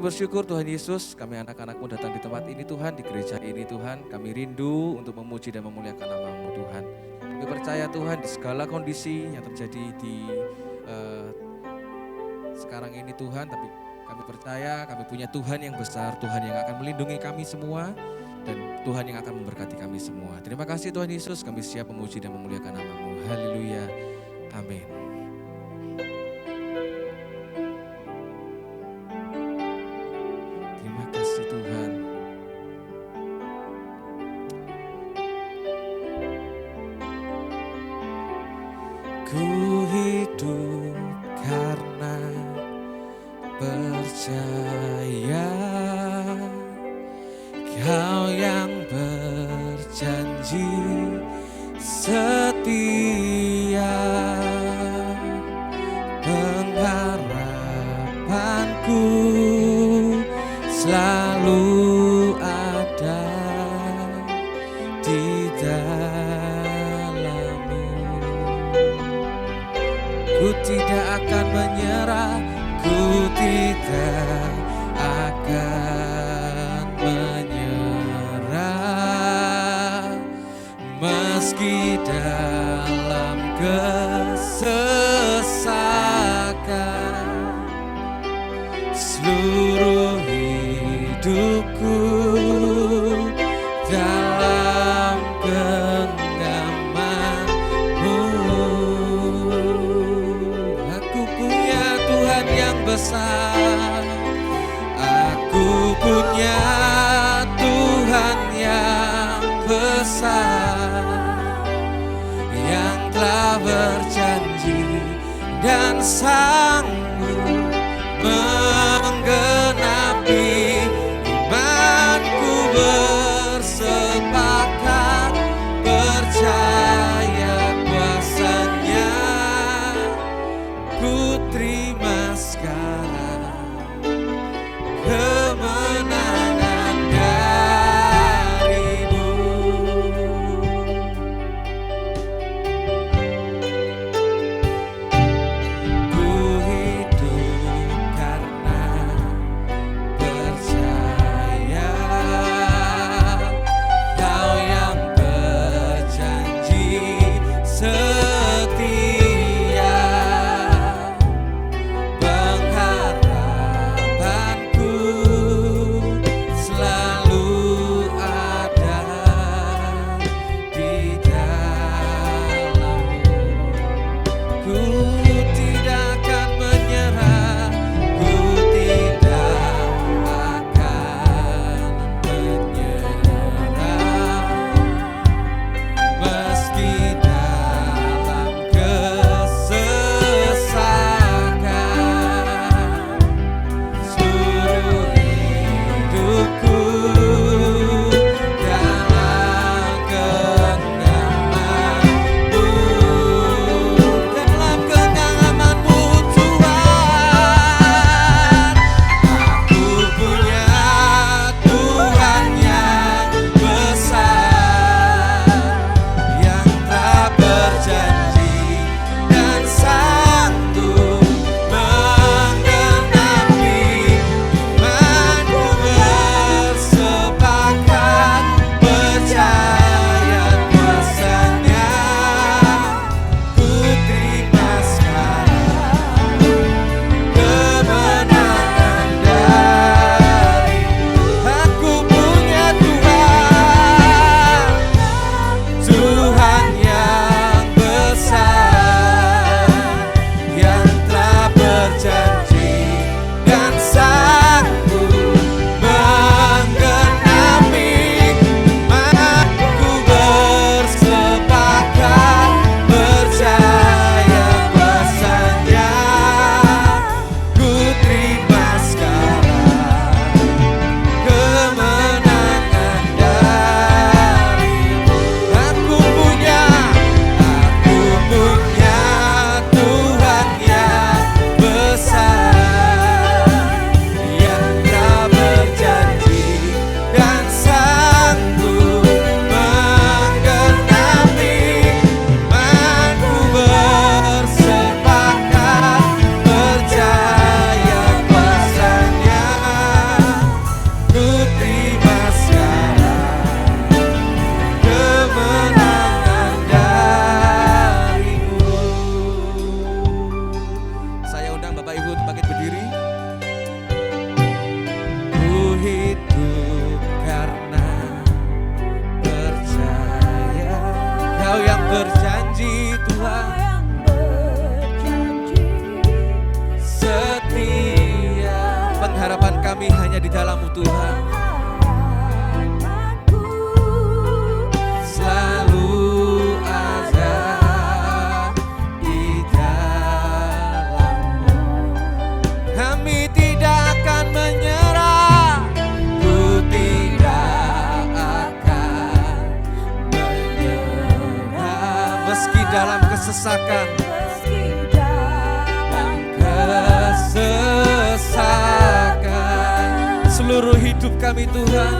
bersyukur Tuhan Yesus, kami anak-anak-Mu datang di tempat ini Tuhan, di gereja ini Tuhan. Kami rindu untuk memuji dan memuliakan nama-Mu Tuhan. Kami percaya Tuhan di segala kondisi yang terjadi di sekarang ini Tuhan, tapi kami percaya kami punya Tuhan yang besar, Tuhan yang akan melindungi kami semua, dan Tuhan yang akan memberkati kami semua. Terima kasih Tuhan Yesus, kami siap memuji dan memuliakan nama-Mu. Haleluya, amin. Terima kasih Tuhan. Ku hidup karena percaya Kau yang berjanji setia, pengharapanku selalu ada di dalam-Mu. Ku tidak akan menyerah, ku tidak akan menyerah, meski dalam kesesakan. Seluruh hidupku dalam genggaman-Mu. Aku punya Tuhan yang besar, aku punya Tuhan yang besar, yang telah berjanji dan sanggup menggenapi imanku. Bersepakat percaya kuasa-Nya, ku terima sekarang kemenangan dari-Mu. Ku hidup karena percaya Kau yang berjanji setia, pengharapanku selalu ada di dalam-Mu. Ku tidak akan menyerah, ku tidak akan menyerah, meski dalam kesesakan. Seluruh hidupku dalam genggaman-Mu, dalam namamu Tuhan. Selalu ada di dalam-Mu. Kami tidak akan menyerah, ku tidak akan menyerah. Meski dalam kesesakan, seluruh hidup kami Tuhan,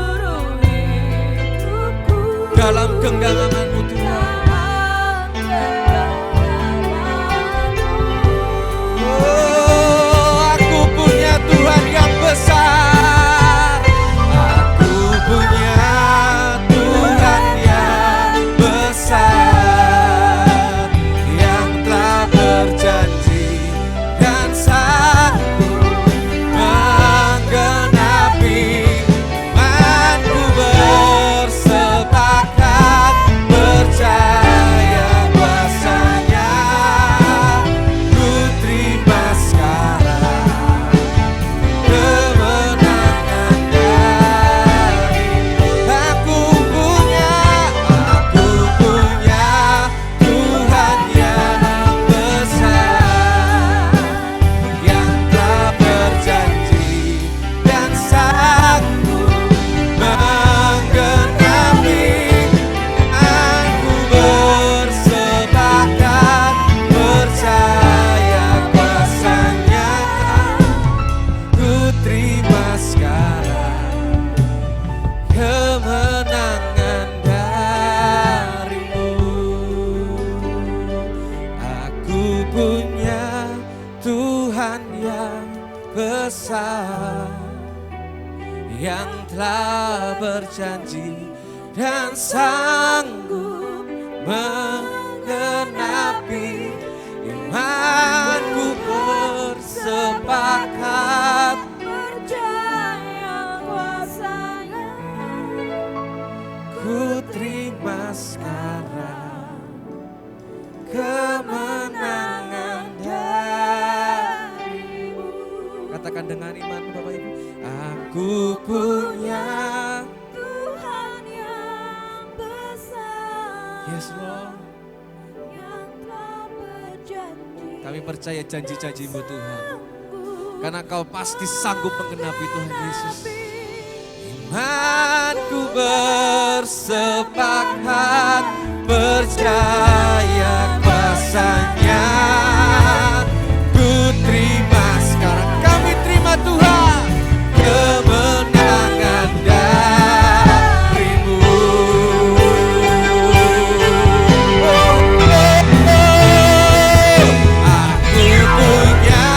dalam genggaman-Mu Tuhan. Oh, aku punya Tuhan yang besar. Aku punya Tuhan yang besar, yang telah berjanji dan sanggup menggenapi. Imanku bersepakat, percaya kuasanya. Ku terima sekarang kemenangan dari aku punya Tuhan yang besar, yang telah berjanji dan sanggup menggenapi. Aku bersepakat, percaya kuasanya. Ku terima sekarang kemenangan dari-Mu. Aku punya Tuhan yang besar, yang telah berjanji dan sanggup menggenapi. Imanku bersepakat, percaya kuasanya. ku terima sekarang kemenangan dari-Mu. Katakan dengan iman Bapak Ibu. Aku punya Tuhan yang besar, Yes Lord. yang telah berjanji. Kami percaya janji-janji-Mu Tuhan, karena Kau pasti sanggup menggenapi Tuhan Yesus. Imanku bersepakat, percaya kuasanya. Ku terima sekarang, kami terima Tuhan kemenangan dari-Mu. Aku punya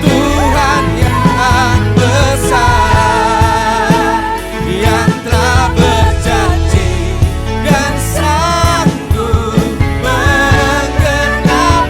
Tuhan yang besar, yang telah berjanji dan sanggup menggenapi.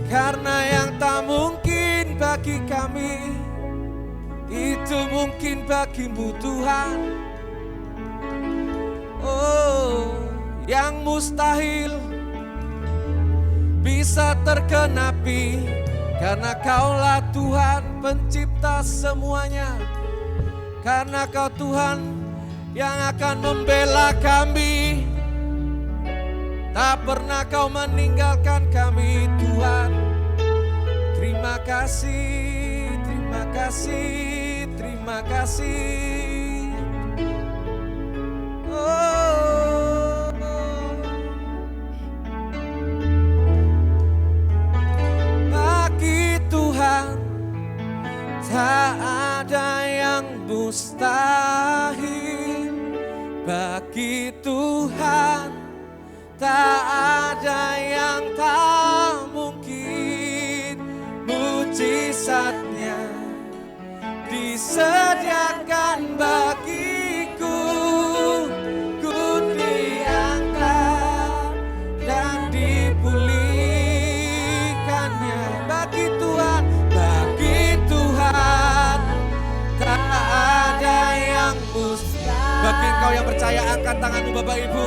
Karena yang tak mungkin bagi kami, itu mungkin bagimu Tuhan. Oh, yang mustahil bisa tergenapi, karena Kaulah Tuhan pencipta semuanya. Karena Kau Tuhan yang akan membela kami, tak pernah Kau meninggalkan kami Tuhan. Terima kasih, terima kasih, terima kasih. Oh, bagi Tuhan tak ada yang mustahil. Bagi Tuhan tak ada yang tak mungkin. Mujizatnya disediakan bagiku. Ku diangkat dan dipulihkannya. Bagi Tuhan tak ada yang mustahil. Bagi engkau yang percaya, angkat tanganmu Bapak Ibu.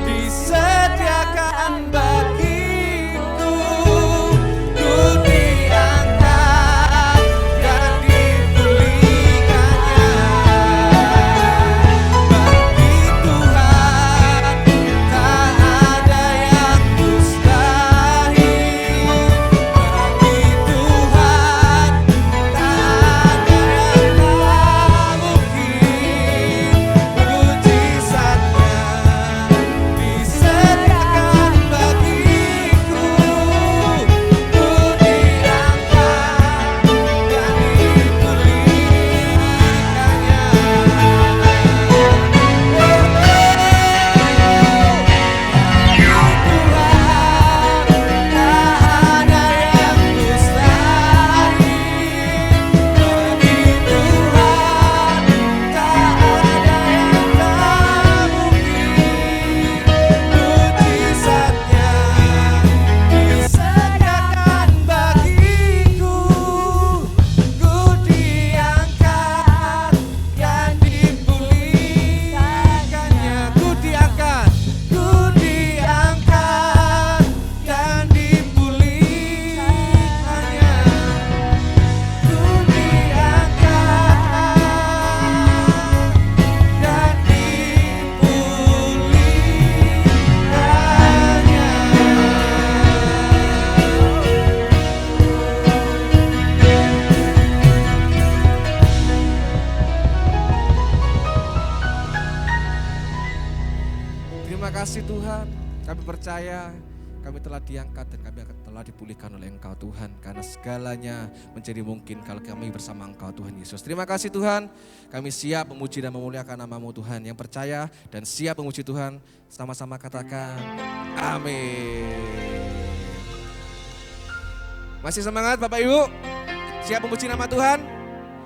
Disediakan bagiku. Ku diangkat dan dipulihkannya. Bagi Tuhan tak ada yang mustahil. Bagi Tuhan tak ada yang tak mungkin. Mujizatnya disediakan bagiku. Ku diangkat dan dipulihkannya. Terima kasih Tuhan, kami percaya kami telah diangkat dan kami akan telah dipulihkan oleh Engkau Tuhan. Karena segalanya menjadi mungkin kalau kami bersama Engkau Tuhan Yesus. Terima kasih Tuhan, kami siap memuji dan memuliakan nama-Mu Tuhan. Yang percaya dan siap memuji Tuhan, sama-sama katakan amin. Masih semangat Bapak Ibu? Siap memuji nama Tuhan?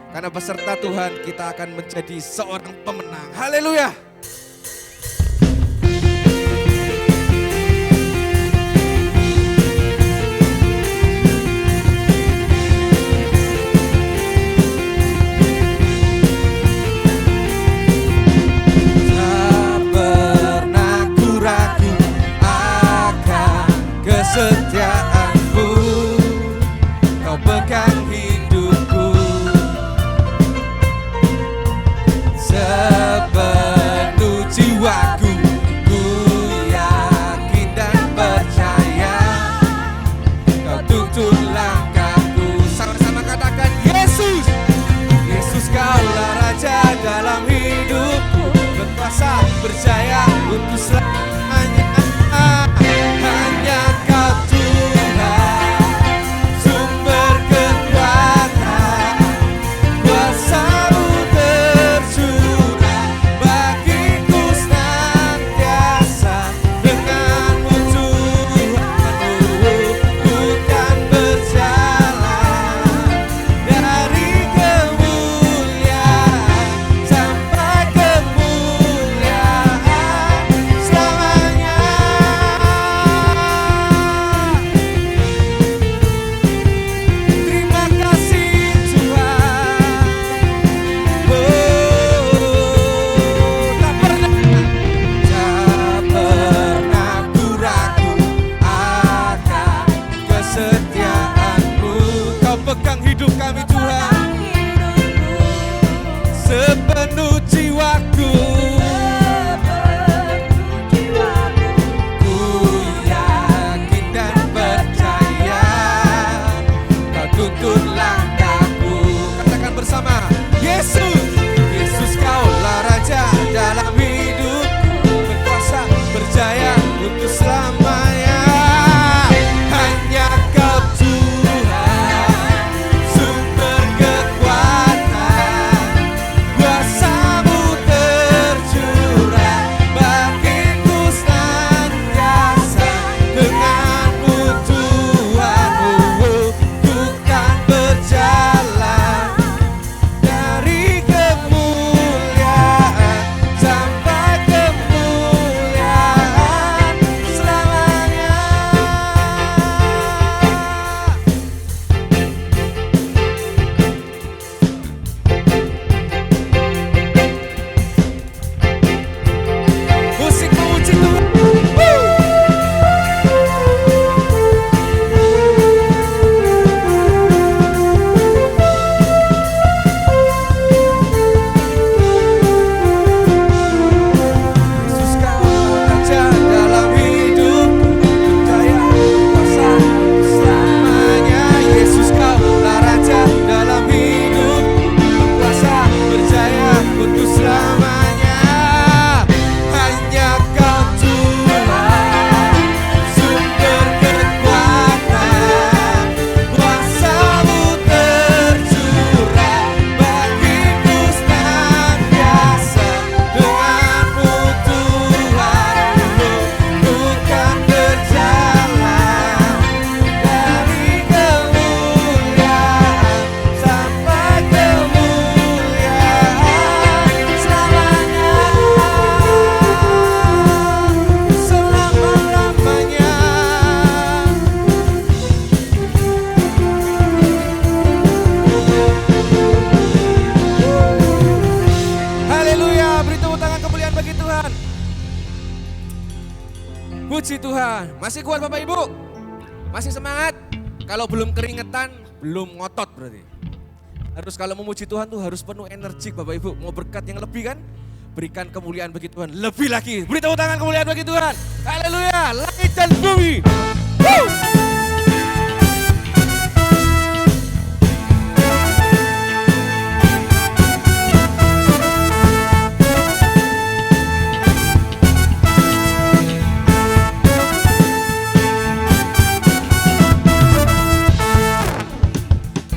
Karena beserta Tuhan kita akan menjadi seorang pemenang. Haleluya! Kesetiaanmu, Kau pegang hidupku. Sebenarnya bersama-sama. Yesus, Yesus kaulah Raja dalam hidupku, berkuasa, berjaya untuk selamanya. Hanya Kau Tuhan, sumber kekuatan, kuasa-Mu tercurah bagiku senantiasa. Dengan-Mu Tuhan, ku kan berjalan dari kemuliaan sampai kemuliaan selamanya. Musik memuji Tuhan. Yesus kaulah Raja dalam hidupku, berjaya kuasa selamanya. Yesus kaulah Raja dalam hidupku, berkuasa, berjaya untuk selamanya. Hanya Kau Tuhan, sumber kekuatan, kuasa-Mu tercurah bagiku senantiasa. Dengan-Mu Tuhan, ku kan berjalan dari kemuliaan sampai kemuliaan selamanya, selama-lamanya. Haleluya, beri tepuk tangan kemuliaan bagi Tuhan. Puji Tuhan. Masih kuat Bapak Ibu? Masih semangat? Kalau belum keringetan, belum ngotot berarti. Harus kalau memuji Tuhan tuh harus penuh energi Bapak Ibu. Mau berkat yang lebih kan? Berikan kemuliaan bagi Tuhan. Lebih lagi. Beri tepuk tangan kemuliaan bagi Tuhan. Haleluya. Langit dan bumi. Woo!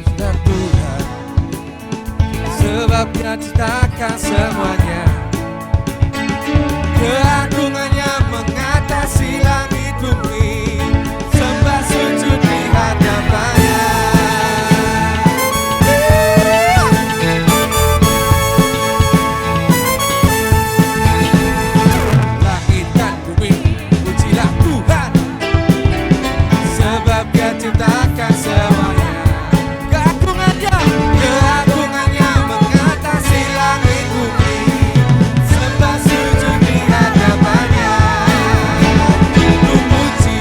Sudah Tuhan, sebabnya ciptakan semuanya. Keagungannya mengatasi langit bumi, sembah sujud di hadapannya. Langit dan bumi, pujilah Tuhan, sebab Dia ciptakan semuanya. Keagungannya mengatasi langit bumi, sembah sujud di hadapannya. Ku puji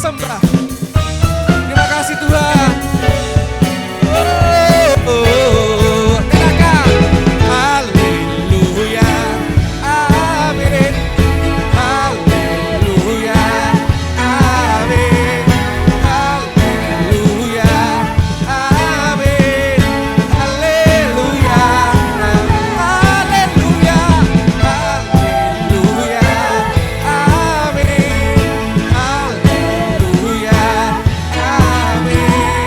sembah. Terima kasih Tuhan. Katakan haleluya, amin. Haleluya, amin. Haleluya, amin. Haleluya, haleluya, haleluya, amin. Haleluya, amin.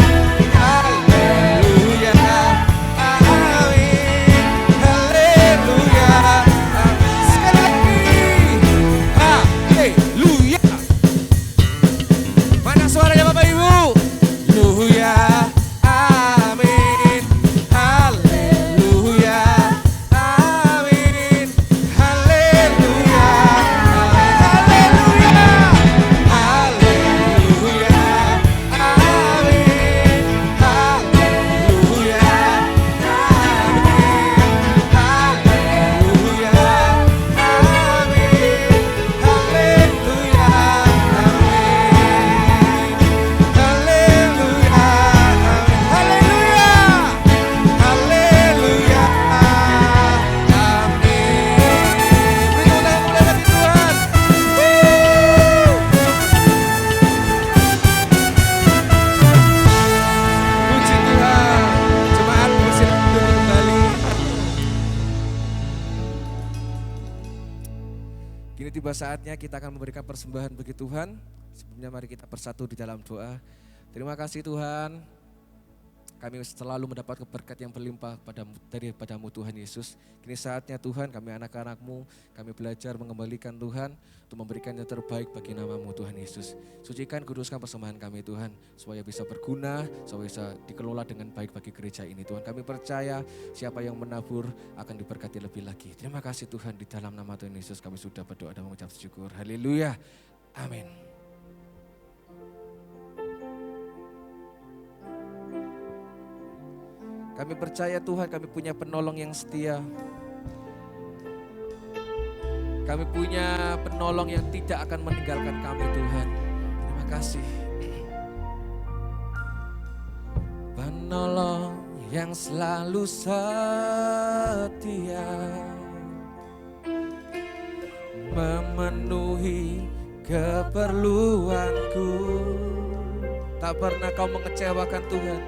Haleluya, amin. Haleluya, sekali lagi. Haleluya. Mana suaranya Bapak Ibu? Haleluya, amin. Haleluya, amin. Haleluya, haleluya. Haleluya, amin. Haleluya, amin. Haleluya, amin. Haleluya, amin. Haleluya, haleluya, haleluya, amin. Beri tepuk tangan mulai bagi Tuhan. Puji Tuhan. Jemaat bersilakan duduk kembali. Kini tiba saatnya kita akan memberikan persembahan bagi Tuhan. Sebelumnya mari kita bersatu di dalam doa. Terima kasih Tuhan. Kami selalu mendapat berkat yang berlimpah daripada-Mu Tuhan Yesus. Kini saatnya Tuhan, kami anak-anak-Mu, kami belajar mengembalikan Tuhan untuk memberikan yang terbaik bagi nama-Mu Tuhan Yesus. Sucikan, kuduskan persembahan kami Tuhan, supaya bisa berguna, supaya bisa dikelola dengan baik bagi gereja ini Tuhan. Kami percaya siapa yang menabur akan diberkati lebih lagi. Terima kasih Tuhan, di dalam nama Tuhan Yesus kami sudah berdoa dan mengucap syukur. Haleluya, amin. Kami percaya Tuhan, kami punya penolong yang setia. Kami punya penolong yang tidak akan meninggalkan kami Tuhan. Terima kasih. Penolong yang selalu setia, memenuhi keperluanku. Tak pernah kau mengecewakan Tuhan.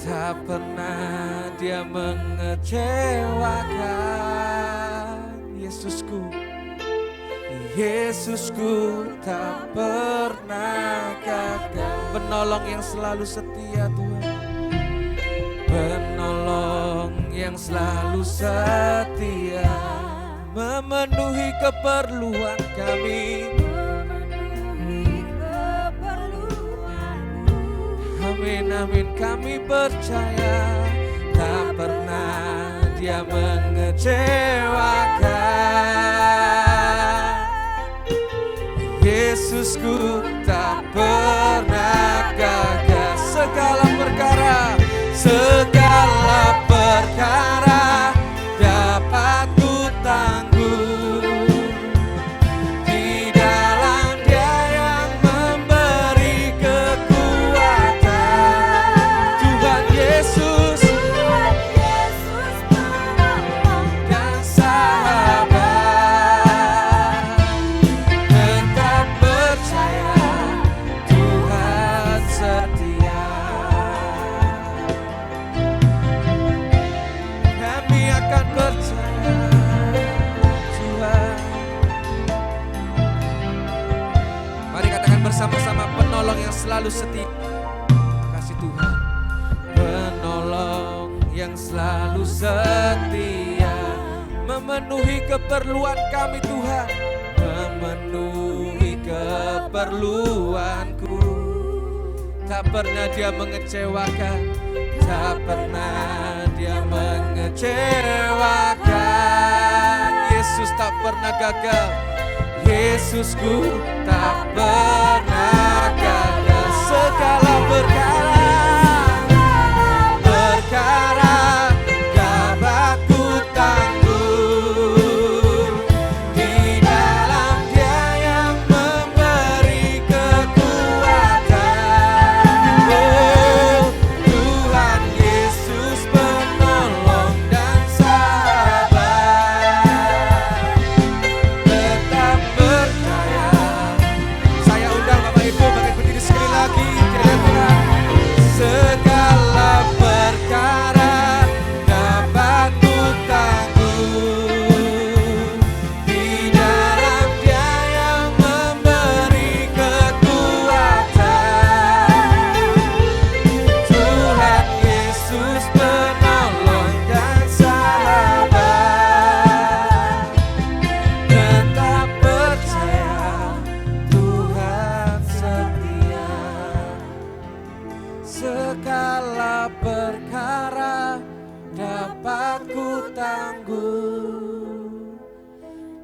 Tak pernah dia mengecewakan. Yesusku, Yesusku tak pernah gagal. Penolong yang selalu setia Tuhan. Penolong yang selalu setia, memenuhi keperluan kami. Amin, amin, kami percaya tak pernah dia mengecewakan. Yesusku tak pernah gagal. Segala perkara dapat ku tanggung di dalam Dia yang memberi kekuatan. Tuhan Yesus penolong dan sahabat. Tetap percaya Tuhan setia. Kami akan percaya Tuhan. Mari katakan bersama-sama, penolong yang selalu setia. Kasih Tuhan. Penolong yang selalu setia, memenuhi keperluan kami Tuhan. Memenuhi keperluanku. Tak pernah dia mengecewakan. Tak pernah dia mengecewakan. Yesus tak pernah gagal. Yesusku tak pernah gagal. Segala perkara dapat ku tanggung di dalam Dia yang memberi kekuatan.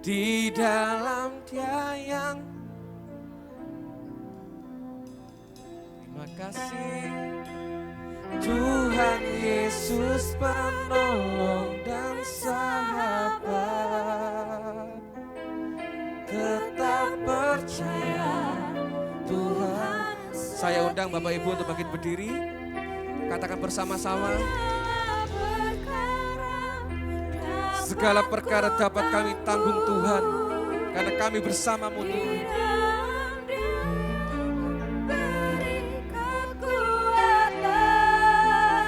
di dalam Dia yang terima kasih Tuhan Yesus penolong dan sahabat, tetap percaya Tuhan. Saya undang Bapak Ibu untuk bangkit berdiri, katakan bersama-sama. Segala perkara dapat kami tanggung Tuhan, karena kami bersama-Mu Tuhan.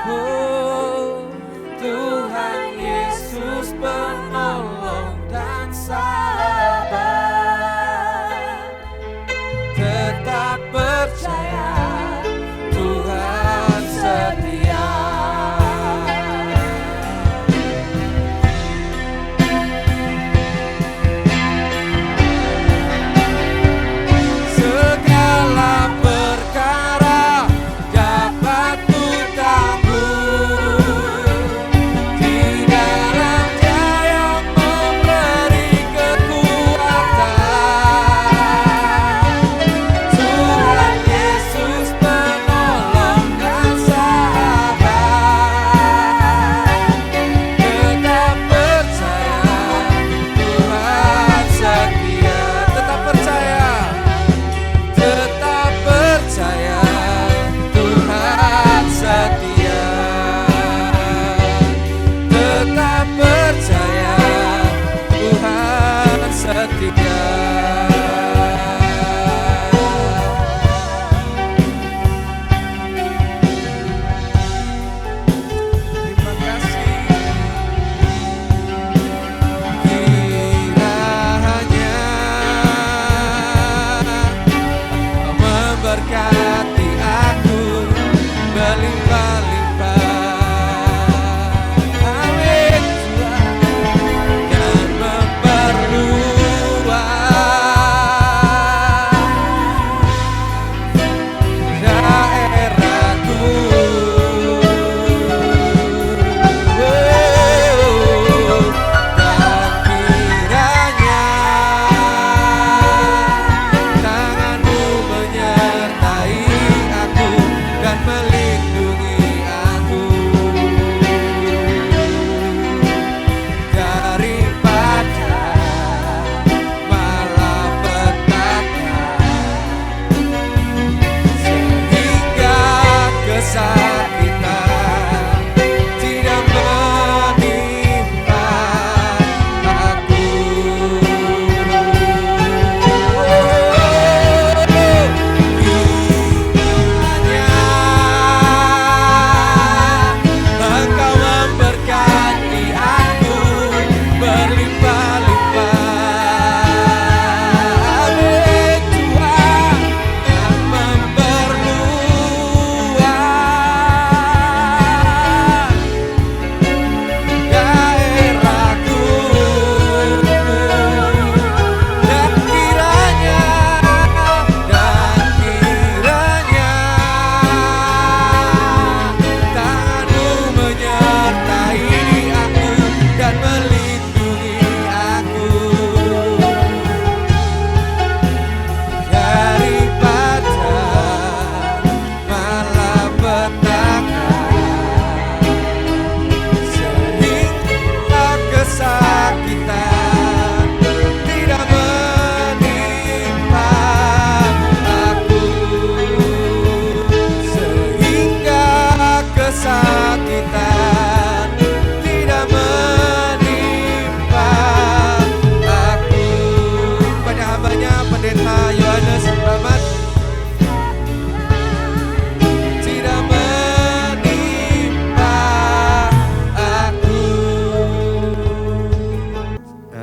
Oh, Tuhan Yesus penolong dan sahabat, tetap percaya Tuhan setia. Segala perkara dapat ku tanggung di dalam Dia yang memberi kekuatan. Tuhan Yesus penolong dan sahabat, tetap percaya Tuhan setia. Tetap percaya, tetap percaya Tuhan setia. Tetap percaya Tuhan setia. Terima kasih. Kiranya memberkati aku berlimpah-limpah. Amin Tuhan. Dan memperluas daerahku. Dan kiranya tangan-Mu menyertai aku dan melindungi aku daripada malapetaka, sehingga kesakitan tidak menimpa aku. Kiranya Engkau memberkati aku berlimpah-limpah. Amin Tuhan. Dan memperluas daerahku. Dan kiranya tangan-Mu menyertai aku dan melindungi aku daripada malapetaka, sehingga kesakitan tidak menimpa aku, sehingga kesakitan tidak menimpa aku. Pada hambanya Pendeta Yohanes Rahmat, tidak menimpa aku.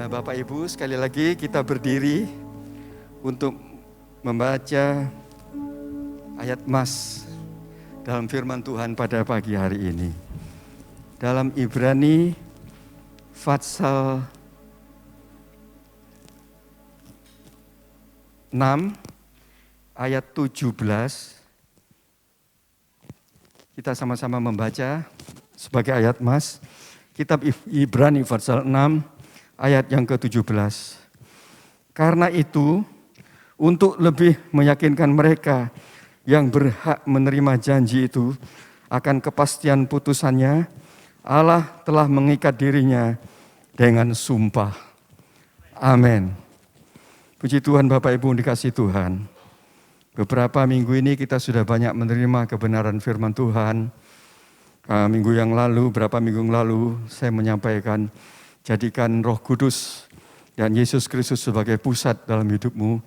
Bapak Ibu, sekali lagi kita berdiri untuk membaca ayat mas dalam firman Tuhan pada pagi hari ini. Dalam Ibrani pasal 6 ayat 17. Kita sama-sama membaca sebagai ayat mas. kitab Ibrani pasal 6 ayat yang ke-17. Karena itu, untuk lebih meyakinkan mereka yang berhak menerima janji itu akan kepastian putusannya, Allah telah mengikat dirinya dengan sumpah. Amin. Puji Tuhan Bapak Ibu dikasih Tuhan. Beberapa minggu ini kita sudah banyak menerima kebenaran firman Tuhan. Beberapa minggu yang lalu saya menyampaikan, jadikan Roh Kudus dan Yesus Kristus sebagai pusat dalam hidupmu,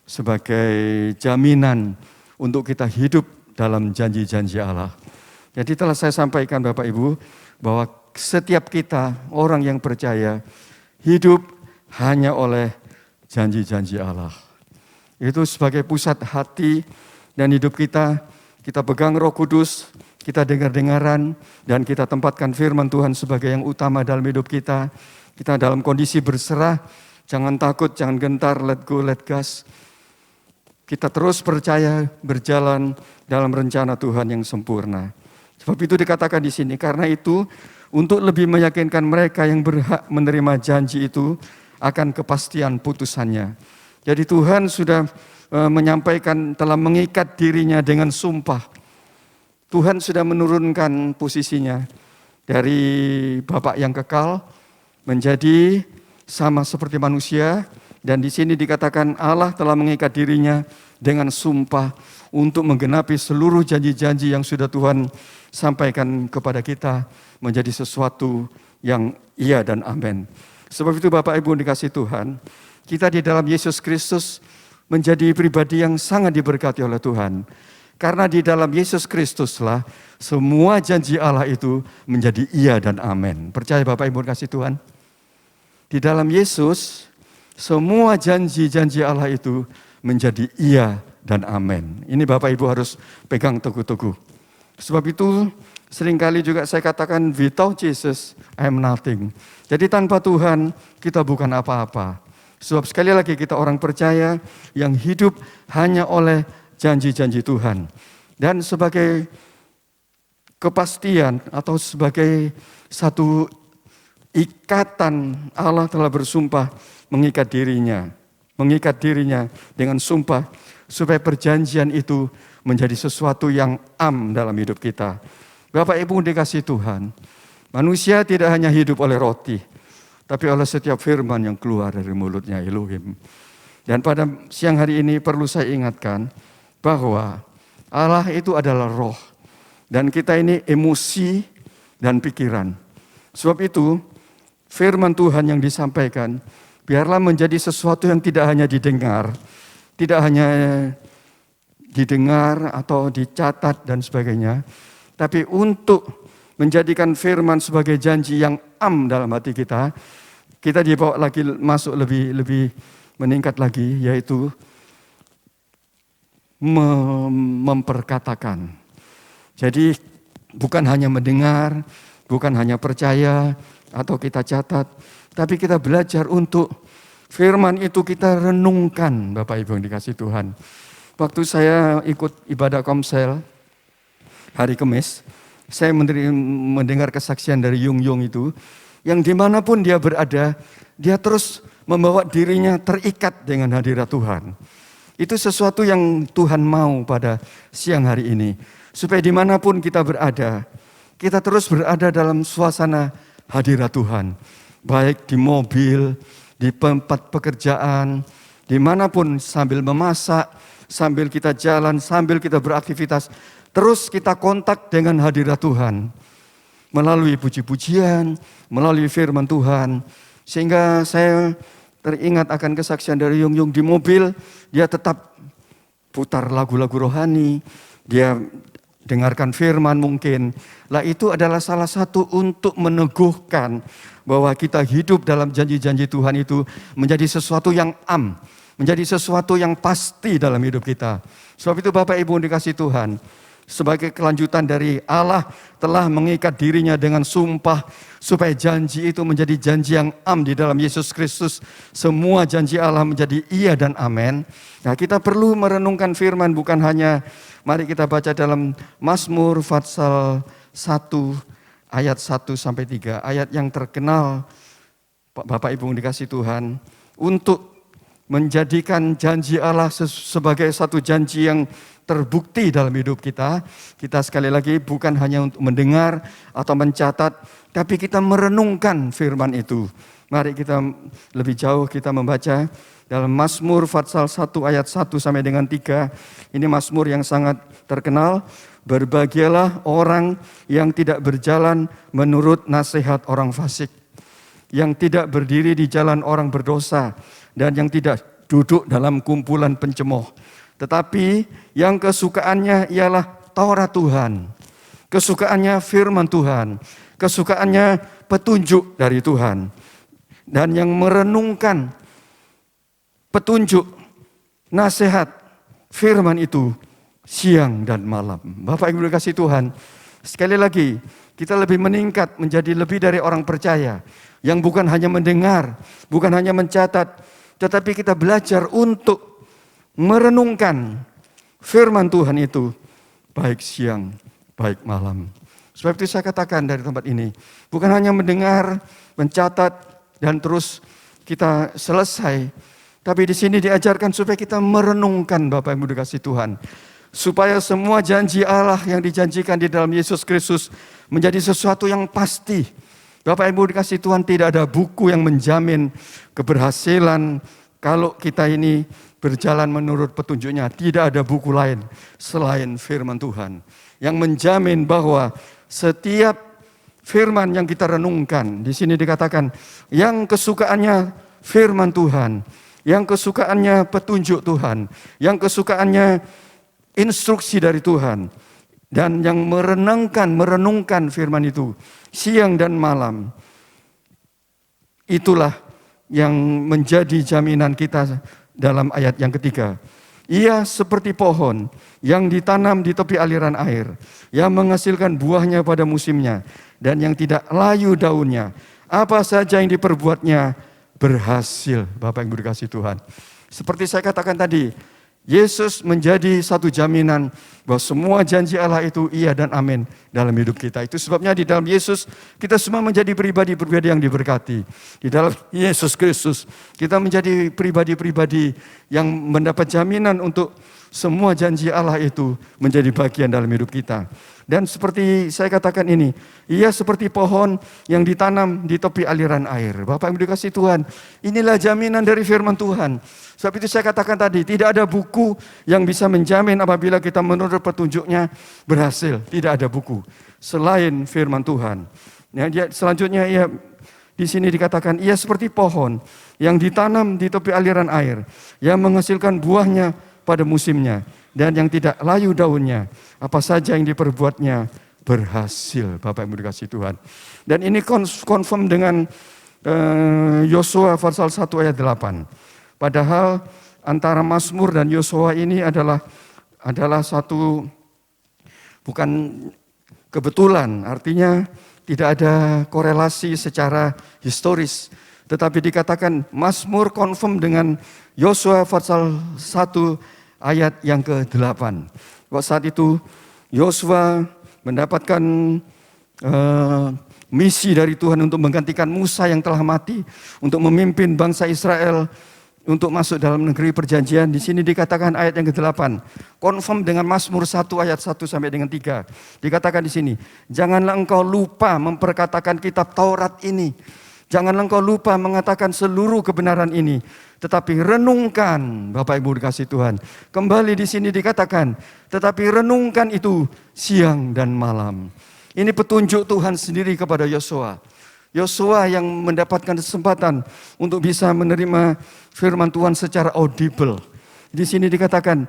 sebagai jaminan untuk kita hidup dalam janji-janji Allah. Jadi telah saya sampaikan Bapak Ibu, bahwa setiap kita orang yang percaya hidup hanya oleh janji-janji Allah. Itu sebagai pusat hati dan hidup kita pegang Roh Kudus, kita dengar-dengaran, dan kita tempatkan firman Tuhan sebagai yang utama dalam hidup kita. Kita dalam kondisi berserah, jangan takut, jangan gentar, let go, let gas. Kita terus percaya berjalan dalam rencana Tuhan yang sempurna. Sebab itu dikatakan di sini, karena itu untuk lebih meyakinkan mereka yang berhak menerima janji itu akan kepastian putusannya. Jadi Tuhan sudah menyampaikan, telah mengikat dirinya dengan sumpah. Tuhan sudah menurunkan posisinya dari Bapa yang kekal menjadi sama seperti manusia. Dan di sini dikatakan Allah telah mengikat dirinya dengan sumpah untuk menggenapi seluruh janji-janji yang sudah Tuhan sampaikan kepada kita menjadi sesuatu yang iya dan amin. Sebab itu Bapak Ibu dikasih Tuhan, kita di dalam Yesus Kristus menjadi pribadi yang sangat diberkati oleh Tuhan. Karena di dalam Yesus Kristuslah semua janji Allah itu menjadi iya dan amin. Percaya Bapak Ibu dikasih Tuhan? Di dalam Yesus semua janji-janji Allah itu menjadi iya dan amin. Ini Bapak Ibu harus pegang teguh-teguh. Sebab itu seringkali juga saya katakan, without Jesus I am nothing. Jadi tanpa Tuhan kita bukan apa-apa. Sebab sekali lagi kita orang percaya yang hidup hanya oleh janji-janji Tuhan. Dan sebagai kepastian atau sebagai satu ikatan, Allah telah bersumpah mengikat dirinya dengan sumpah supaya perjanjian itu menjadi sesuatu yang dalam hidup kita. Bapak Ibu dikasih Tuhan, manusia tidak hanya hidup oleh roti, tapi oleh setiap firman yang keluar dari mulutnya Elohim. Dan pada siang hari ini perlu saya ingatkan bahwa Allah itu adalah roh. Dan kita ini emosi dan pikiran. Sebab itu firman Tuhan yang disampaikan biarlah menjadi sesuatu yang tidak hanya didengar. Tidak hanya didengar atau dicatat dan sebagainya. Tapi untuk menjadikan firman sebagai janji yang dalam hati kita. Kita dibawa lagi masuk lebih meningkat lagi, yaitu memperkatakan. Jadi bukan hanya mendengar, bukan hanya percaya atau kita catat, tapi kita belajar untuk firman itu kita renungkan, Bapak Ibu yang dikasih Tuhan. Waktu saya ikut ibadah komsel hari Kamis, saya mendengar kesaksian dari Yung itu, yang dimanapun dia berada, dia terus membawa dirinya terikat dengan hadirat Tuhan. Itu sesuatu yang Tuhan mau pada siang hari ini. Supaya dimanapun kita berada, kita terus berada dalam suasana hadirat Tuhan. Baik di mobil, di tempat pekerjaan, dimanapun sambil memasak, sambil kita jalan, sambil kita beraktivitas, terus kita kontak dengan hadirat Tuhan. Melalui puji-pujian, melalui firman Tuhan. Sehingga saya teringat akan kesaksian dari Yung di mobil, dia tetap putar lagu-lagu rohani, dia dengarkan firman mungkin. Lah itu adalah salah satu untuk meneguhkan bahwa kita hidup dalam janji-janji Tuhan itu menjadi sesuatu yang menjadi sesuatu yang pasti dalam hidup kita. Sebab itu Bapak Ibu dikasih Tuhan, sebagai kelanjutan dari Allah telah mengikat dirinya dengan sumpah supaya janji itu menjadi janji yang di dalam Yesus Kristus. Semua janji Allah menjadi iya dan amin. Nah, kita perlu merenungkan firman, bukan hanya mari kita baca dalam Mazmur pasal 1 ayat 1-3, ayat yang terkenal Bapak Ibu yang dikasihi Tuhan, untuk menjadikan janji Allah sebagai satu janji yang terbukti dalam hidup kita. Kita sekali lagi bukan hanya untuk mendengar atau mencatat, tapi kita merenungkan firman itu. Mari kita lebih jauh kita membaca dalam Mazmur pasal 1 ayat 1 sampai dengan 3. Ini Mazmur yang sangat terkenal. Berbahagialah orang yang tidak berjalan menurut nasihat orang fasik, yang tidak berdiri di jalan orang berdosa, dan yang tidak duduk dalam kumpulan pencemooh. Tetapi yang kesukaannya ialah Taurat Tuhan, kesukaannya firman Tuhan, kesukaannya petunjuk dari Tuhan, dan yang merenungkan petunjuk, nasihat, firman itu siang dan malam. Bapak Ibu dikasihi Tuhan, sekali lagi kita lebih meningkat menjadi lebih dari orang percaya yang bukan hanya mendengar, bukan hanya mencatat, tetapi kita belajar untuk merenungkan firman Tuhan itu baik siang, baik malam. Sebab itu saya katakan dari tempat ini, bukan hanya mendengar, mencatat, dan terus kita selesai, tapi di sini diajarkan supaya kita merenungkan, Bapak Ibu dikasihi Tuhan, supaya semua janji Allah yang dijanjikan di dalam Yesus Kristus menjadi sesuatu yang pasti. Bapak Ibu dikasihi Tuhan, tidak ada buku yang menjamin keberhasilan kalau kita ini berjalan menurut petunjuknya. Tidak ada buku lain selain firman Tuhan yang menjamin bahwa setiap firman yang kita renungkan, di sini dikatakan yang kesukaannya firman Tuhan, yang kesukaannya petunjuk Tuhan, yang kesukaannya instruksi dari Tuhan, dan yang merenungkan firman itu siang dan malam. Itulah yang menjadi jaminan kita dalam ayat yang ketiga. Ia seperti pohon yang ditanam di tepi aliran air, yang menghasilkan buahnya pada musimnya, dan yang tidak layu daunnya. Apa saja yang diperbuatnya berhasil. Bapak Ibu dikasihi Tuhan, seperti saya katakan tadi, Yesus menjadi satu jaminan bahwa semua janji Allah itu iya dan amin dalam hidup kita. Itu sebabnya di dalam Yesus kita semua menjadi pribadi-pribadi yang diberkati. Di dalam Yesus Kristus kita menjadi pribadi-pribadi yang mendapat jaminan untuk semua janji Allah itu menjadi bagian dalam hidup kita. Dan seperti saya katakan ini, ia seperti pohon yang ditanam di tepi aliran air. Bapak Ibu dikasihi Tuhan, inilah jaminan dari firman Tuhan. Sebab itu saya katakan tadi, tidak ada buku yang bisa menjamin apabila kita menurut petunjuknya berhasil. Tidak ada buku selain firman Tuhan. Selanjutnya ia di sini dikatakan, ia seperti pohon yang ditanam di tepi aliran air, yang menghasilkan buahnya pada musimnya, dan yang tidak layu daunnya. Apa saja yang diperbuatnya berhasil. Bapak Ibu dikasihi Tuhan. Dan ini confirm dengan Yosua pasal 1 ayat 8. Padahal antara Mazmur dan Yosua ini adalah satu, bukan kebetulan, artinya tidak ada korelasi secara historis. Tetapi dikatakan Mazmur confirm dengan Yosua pasal 1 ayat yang ke-8. Waktu saat itu Yosua mendapatkan misi dari Tuhan untuk menggantikan Musa yang telah mati, untuk memimpin bangsa Israel untuk masuk dalam negeri perjanjian. Di sini dikatakan ayat yang ke-8, confirm dengan Mazmur 1 ayat 1 sampai dengan 3. Dikatakan di sini, janganlah engkau lupa memperkatakan kitab Taurat ini. Janganlah engkau lupa mengatakan seluruh kebenaran ini, tetapi renungkan. Bapak Ibu dikasihi Tuhan, kembali di sini dikatakan, tetapi renungkan itu siang dan malam. Ini petunjuk Tuhan sendiri kepada Yosua. Yosua yang mendapatkan kesempatan untuk bisa menerima firman Tuhan secara audible. Di sini dikatakan,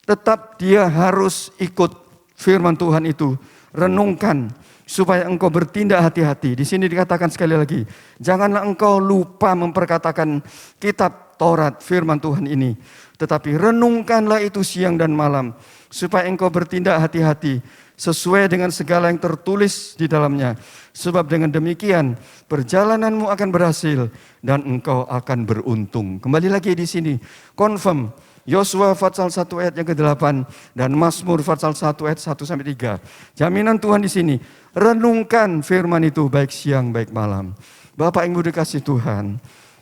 tetap dia harus ikut firman Tuhan itu, renungkan supaya engkau bertindak hati-hati. Di sini dikatakan sekali lagi, janganlah engkau lupa memperkatakan kitab Taurat firman Tuhan ini, tetapi renungkanlah itu siang dan malam, supaya engkau bertindak hati-hati sesuai dengan segala yang tertulis di dalamnya. Sebab dengan demikian perjalananmu akan berhasil dan engkau akan beruntung. Kembali lagi di sini, confirm Yosua pasal 1 ayat yang ke-8 dan Mazmur pasal 1 ayat 1-3. Jaminan Tuhan di sini, renungkan firman itu baik siang baik malam. Bapak Ibu dikasih Tuhan,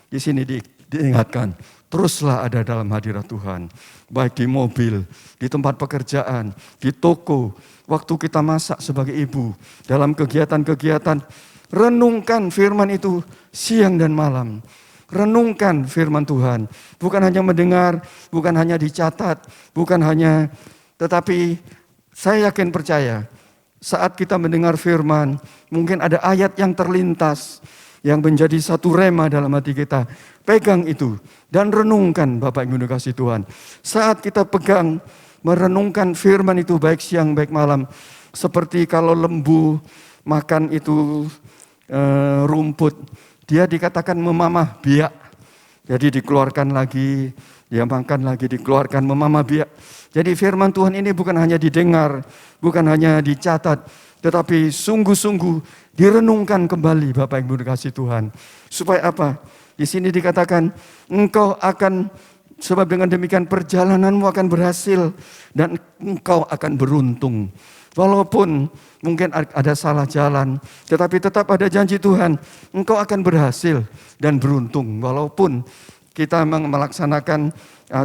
di sini diingatkan, teruslah ada dalam hadirat Tuhan. Baik di mobil, di tempat pekerjaan, di toko, waktu kita masak sebagai ibu, dalam kegiatan-kegiatan, renungkan firman itu siang dan malam. Renungkan firman Tuhan, bukan hanya mendengar, bukan hanya dicatat, bukan hanya, tetapi saya yakin percaya, saat kita mendengar firman, mungkin ada ayat yang terlintas, yang menjadi satu rema dalam hati kita. Pegang itu dan renungkan Bapak Ibu dikasih Tuhan. Saat kita pegang, merenungkan firman itu baik siang baik malam, seperti kalau lembu makan itu rumput, dia dikatakan memamah biak. Jadi dikeluarkan lagi, dia makan lagi, dikeluarkan memamah biak. Jadi firman Tuhan ini bukan hanya didengar, bukan hanya dicatat, tetapi sungguh-sungguh direnungkan kembali Bapak Ibu dikasih Tuhan. Supaya apa? Di sini dikatakan engkau akan, sebab dengan demikian perjalananmu akan berhasil dan engkau akan beruntung. Walaupun mungkin ada salah jalan, tetapi tetap ada janji Tuhan, engkau akan berhasil dan beruntung. Walaupun kita melaksanakan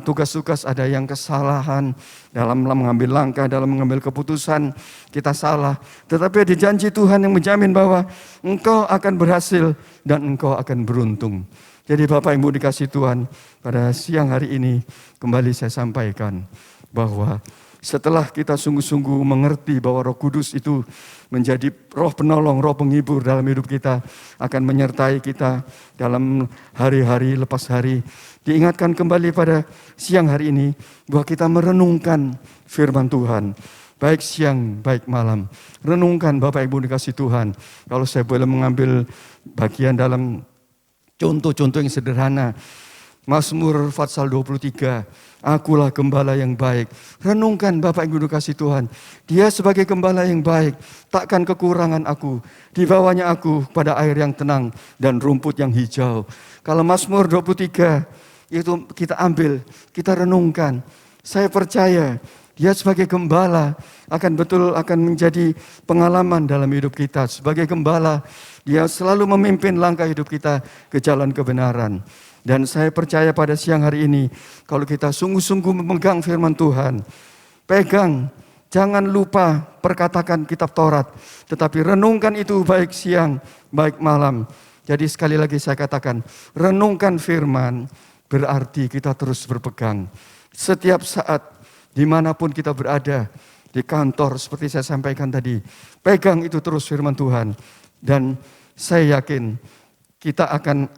tugas-tugas, ada yang kesalahan dalam mengambil langkah, dalam mengambil keputusan, kita salah. Tetapi ada janji Tuhan yang menjamin bahwa engkau akan berhasil dan engkau akan beruntung. Jadi Bapak Ibu dikasih Tuhan, pada siang hari ini kembali saya sampaikan bahwa setelah kita sungguh-sungguh mengerti bahwa Roh Kudus itu menjadi roh penolong, roh penghibur dalam hidup kita, akan menyertai kita dalam hari-hari lepas hari. Diingatkan kembali pada siang hari ini bahwa kita merenungkan firman Tuhan. Baik siang, baik malam. Renungkan Bapak Ibu dikasih Tuhan. Kalau saya boleh mengambil bagian dalam contoh-contoh yang sederhana. Mazmur pasal 23, akulah gembala yang baik. Renungkan Bapak Ibu dikasih Tuhan. Dia sebagai gembala yang baik, takkan kekurangan aku. Dibawanya aku pada air yang tenang dan rumput yang hijau. Kalau Mazmur 23 itu kita ambil, kita renungkan. Saya percaya dia sebagai gembala akan menjadi pengalaman dalam hidup kita. Sebagai gembala, dia selalu memimpin langkah hidup kita ke jalan kebenaran. Dan saya percaya pada siang hari ini, kalau kita sungguh-sungguh memegang firman Tuhan, pegang, jangan lupa perkatakan kitab Taurat, tetapi renungkan itu baik siang, baik malam. Jadi sekali lagi saya katakan, renungkan firman, berarti kita terus berpegang. Setiap saat, dimanapun kita berada, di kantor seperti saya sampaikan tadi, pegang itu terus firman Tuhan. Dan saya yakin kita akan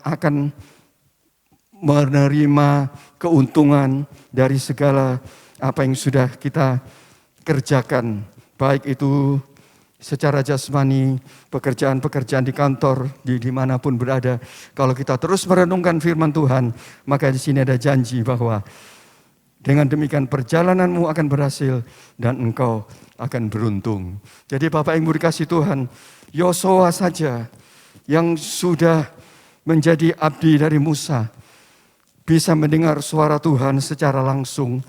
menerima keuntungan dari segala apa yang sudah kita kerjakan. Baik itu secara jasmani, pekerjaan-pekerjaan di kantor, dimanapun berada. Kalau kita terus merenungkan firman Tuhan, maka di sini ada janji bahwa dengan demikian perjalananmu akan berhasil dan engkau akan beruntung. Jadi Bapak Ibu dikasih Tuhan, Yosua saja yang sudah menjadi abdi dari Musa, bisa mendengar suara Tuhan secara langsung.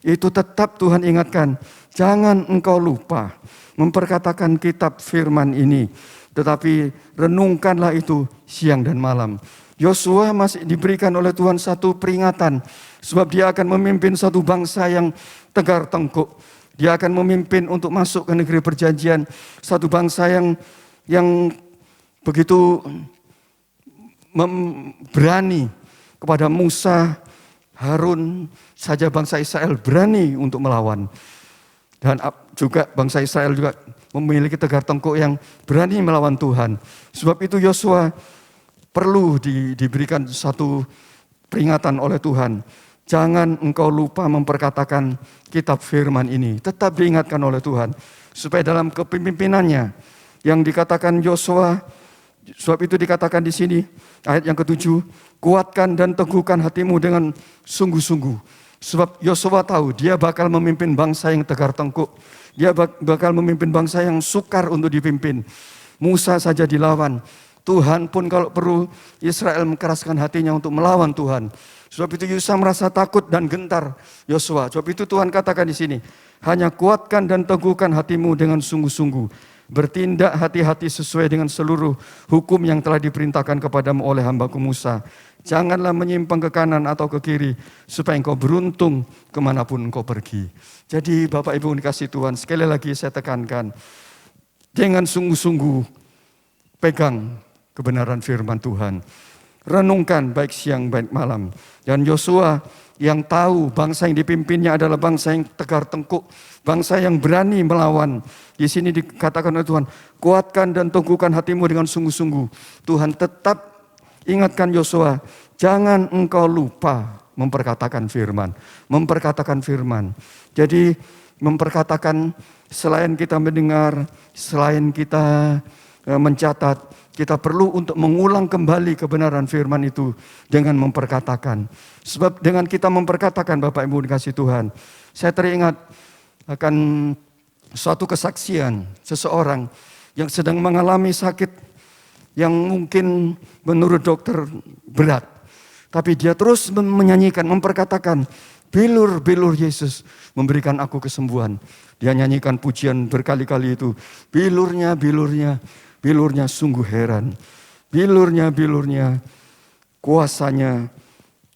Itu tetap Tuhan ingatkan, jangan engkau lupa memperkatakan kitab firman ini, tetapi renungkanlah itu siang dan malam. Yosua masih diberikan oleh Tuhan satu peringatan, sebab dia akan memimpin satu bangsa yang tegar tengkuk. Dia akan memimpin untuk masuk ke negeri perjanjian, satu bangsa yang begitu berani. Kepada Musa, Harun saja bangsa Israel berani untuk melawan. Dan juga bangsa Israel juga memiliki tegar tengkuk yang berani melawan Tuhan. Sebab itu Yosua perlu diberikan satu peringatan oleh Tuhan. Jangan engkau lupa memperkatakan kitab firman ini. Tetap diingatkan oleh Tuhan. Supaya dalam kepemimpinannya yang dikatakan Yosua, sebab itu dikatakan di sini ayat yang ke-7, kuatkan dan teguhkan hatimu dengan sungguh-sungguh. Sebab Yosua tahu dia bakal memimpin bangsa yang tegar tengkuk. Dia bakal memimpin bangsa yang sukar untuk dipimpin. Musa saja dilawan. Tuhan pun kalau perlu Israel mengeraskan hatinya untuk melawan Tuhan. Sebab itu Yosua merasa takut dan gentar Yosua. Sebab itu Tuhan katakan di sini, hanya kuatkan dan teguhkan hatimu dengan sungguh-sungguh. Bertindak hati-hati sesuai dengan seluruh hukum yang telah diperintahkan kepadamu oleh hambaku Musa. Janganlah menyimpang ke kanan atau ke kiri, supaya engkau beruntung kemanapun engkau pergi. Jadi Bapak Ibu dikasih Tuhan, sekali lagi saya tekankan, dengan sungguh-sungguh pegang kebenaran firman Tuhan. Renungkan baik siang baik malam. Dan Yosua yang tahu bangsa yang dipimpinnya adalah bangsa yang tegar tengkuk, bangsa yang berani melawan. Di sini dikatakan oleh Tuhan, kuatkan dan teguhkan hatimu dengan sungguh-sungguh. Tuhan tetap ingatkan Yosua, jangan engkau lupa memperkatakan firman. Memperkatakan firman. Jadi memperkatakan selain kita mendengar, selain kita mencatat, kita perlu untuk mengulang kembali kebenaran firman itu dengan memperkatakan. Sebab dengan kita memperkatakan, Bapak Ibu dikasih Tuhan, saya teringat akan suatu kesaksian seseorang yang sedang mengalami sakit yang mungkin menurut dokter berat. Tapi dia terus menyanyikan, memperkatakan, bilur-bilur Yesus memberikan aku kesembuhan. Dia nyanyikan pujian berkali-kali itu, bilurnya, bilurnya, bilurnya sungguh heran. Bilurnya, bilurnya, kuasanya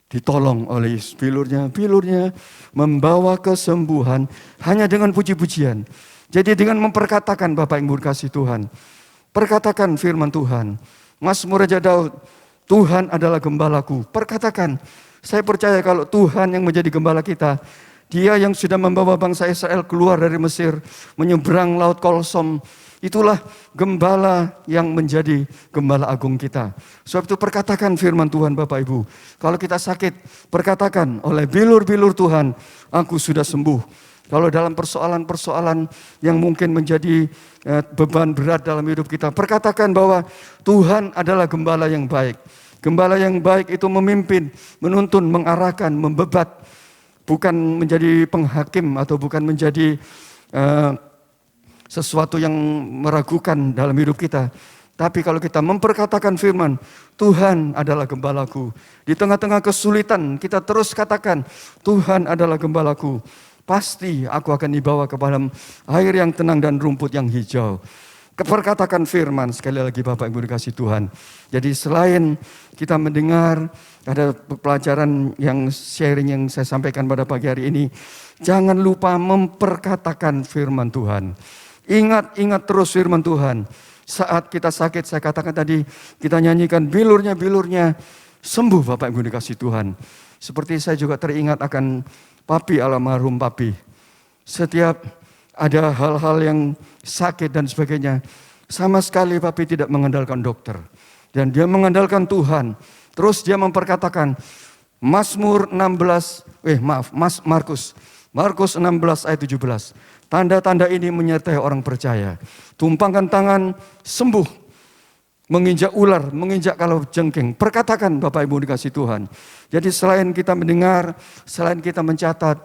ditolong oleh Yesus. Bilurnya, bilurnya membawa kesembuhan hanya dengan puji-pujian. Jadi dengan memperkatakan, Bapak Ibu kasih Tuhan, perkatakan firman Tuhan. Mazmur Raja Daud, Tuhan adalah gembalaku. Perkatakan, saya percaya kalau Tuhan yang menjadi gembala kita, Dia yang sudah membawa bangsa Israel keluar dari Mesir, menyeberang laut Kolsom, itulah gembala yang menjadi gembala agung kita. Sebab itu perkatakan firman Tuhan Bapak Ibu. Kalau kita sakit, perkatakan, oleh bilur-bilur Tuhan, aku sudah sembuh. Kalau dalam persoalan-persoalan yang mungkin menjadi beban berat dalam hidup kita, perkatakan bahwa Tuhan adalah gembala yang baik. Gembala yang baik itu memimpin, menuntun, mengarahkan, membebat. Bukan menjadi penghakim atau bukan menjadi sesuatu yang meragukan dalam hidup kita. Tapi kalau kita memperkatakan firman, Tuhan adalah gembalaku. Di tengah-tengah kesulitan kita terus katakan, Tuhan adalah gembalaku. Pasti aku akan dibawa kepada air yang tenang dan rumput yang hijau. Perkatakan firman, sekali lagi Bapak Ibu dikasih Tuhan. Jadi selain kita mendengar, ada pelajaran yang sharing yang saya sampaikan pada pagi hari ini. Jangan lupa memperkatakan firman Tuhan. Ingat terus firman Tuhan. Saat kita sakit, saya katakan tadi, kita nyanyikan bilurnya, bilurnya. Sembuh Bapak Ibu dikasih Tuhan. Seperti saya juga teringat akan papi, almarhum papi. Setiap ada hal-hal yang sakit dan sebagainya, sama sekali papi tidak mengandalkan dokter. Dan dia mengandalkan Tuhan. Terus dia memperkatakan, Mazmur 16, Markus 16 ayat 17. Tanda-tanda ini menyertai orang percaya. Tumpangkan tangan, sembuh. Menginjak ular, menginjak kalajengking. Perkatakan Bapak Ibu dikasih Tuhan. Jadi selain kita mendengar, selain kita mencatat,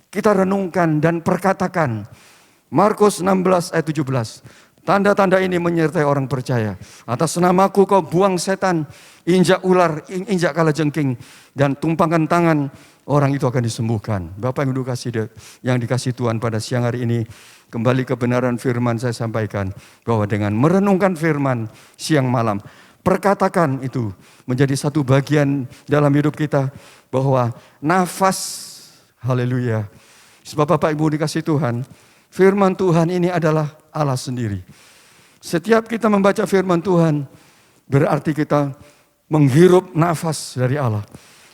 kita renungkan dan perkatakan. Markus 16 ayat 17. Tanda-tanda ini menyertai orang percaya. Atas namaku kau buang setan, injak ular, injak kalajengking, dan tumpangkan tangan, orang itu akan disembuhkan. Bapak Ibu yang dikasih Tuhan pada siang hari ini, kembali kebenaran firman saya sampaikan, bahwa dengan merenungkan firman siang malam, perkatakan itu menjadi satu bagian dalam hidup kita, bahwa nafas, haleluya. Sebab Bapak Ibu dikasih Tuhan, firman Tuhan ini adalah Allah sendiri. Setiap kita membaca firman Tuhan, berarti kita menghirup nafas dari Allah.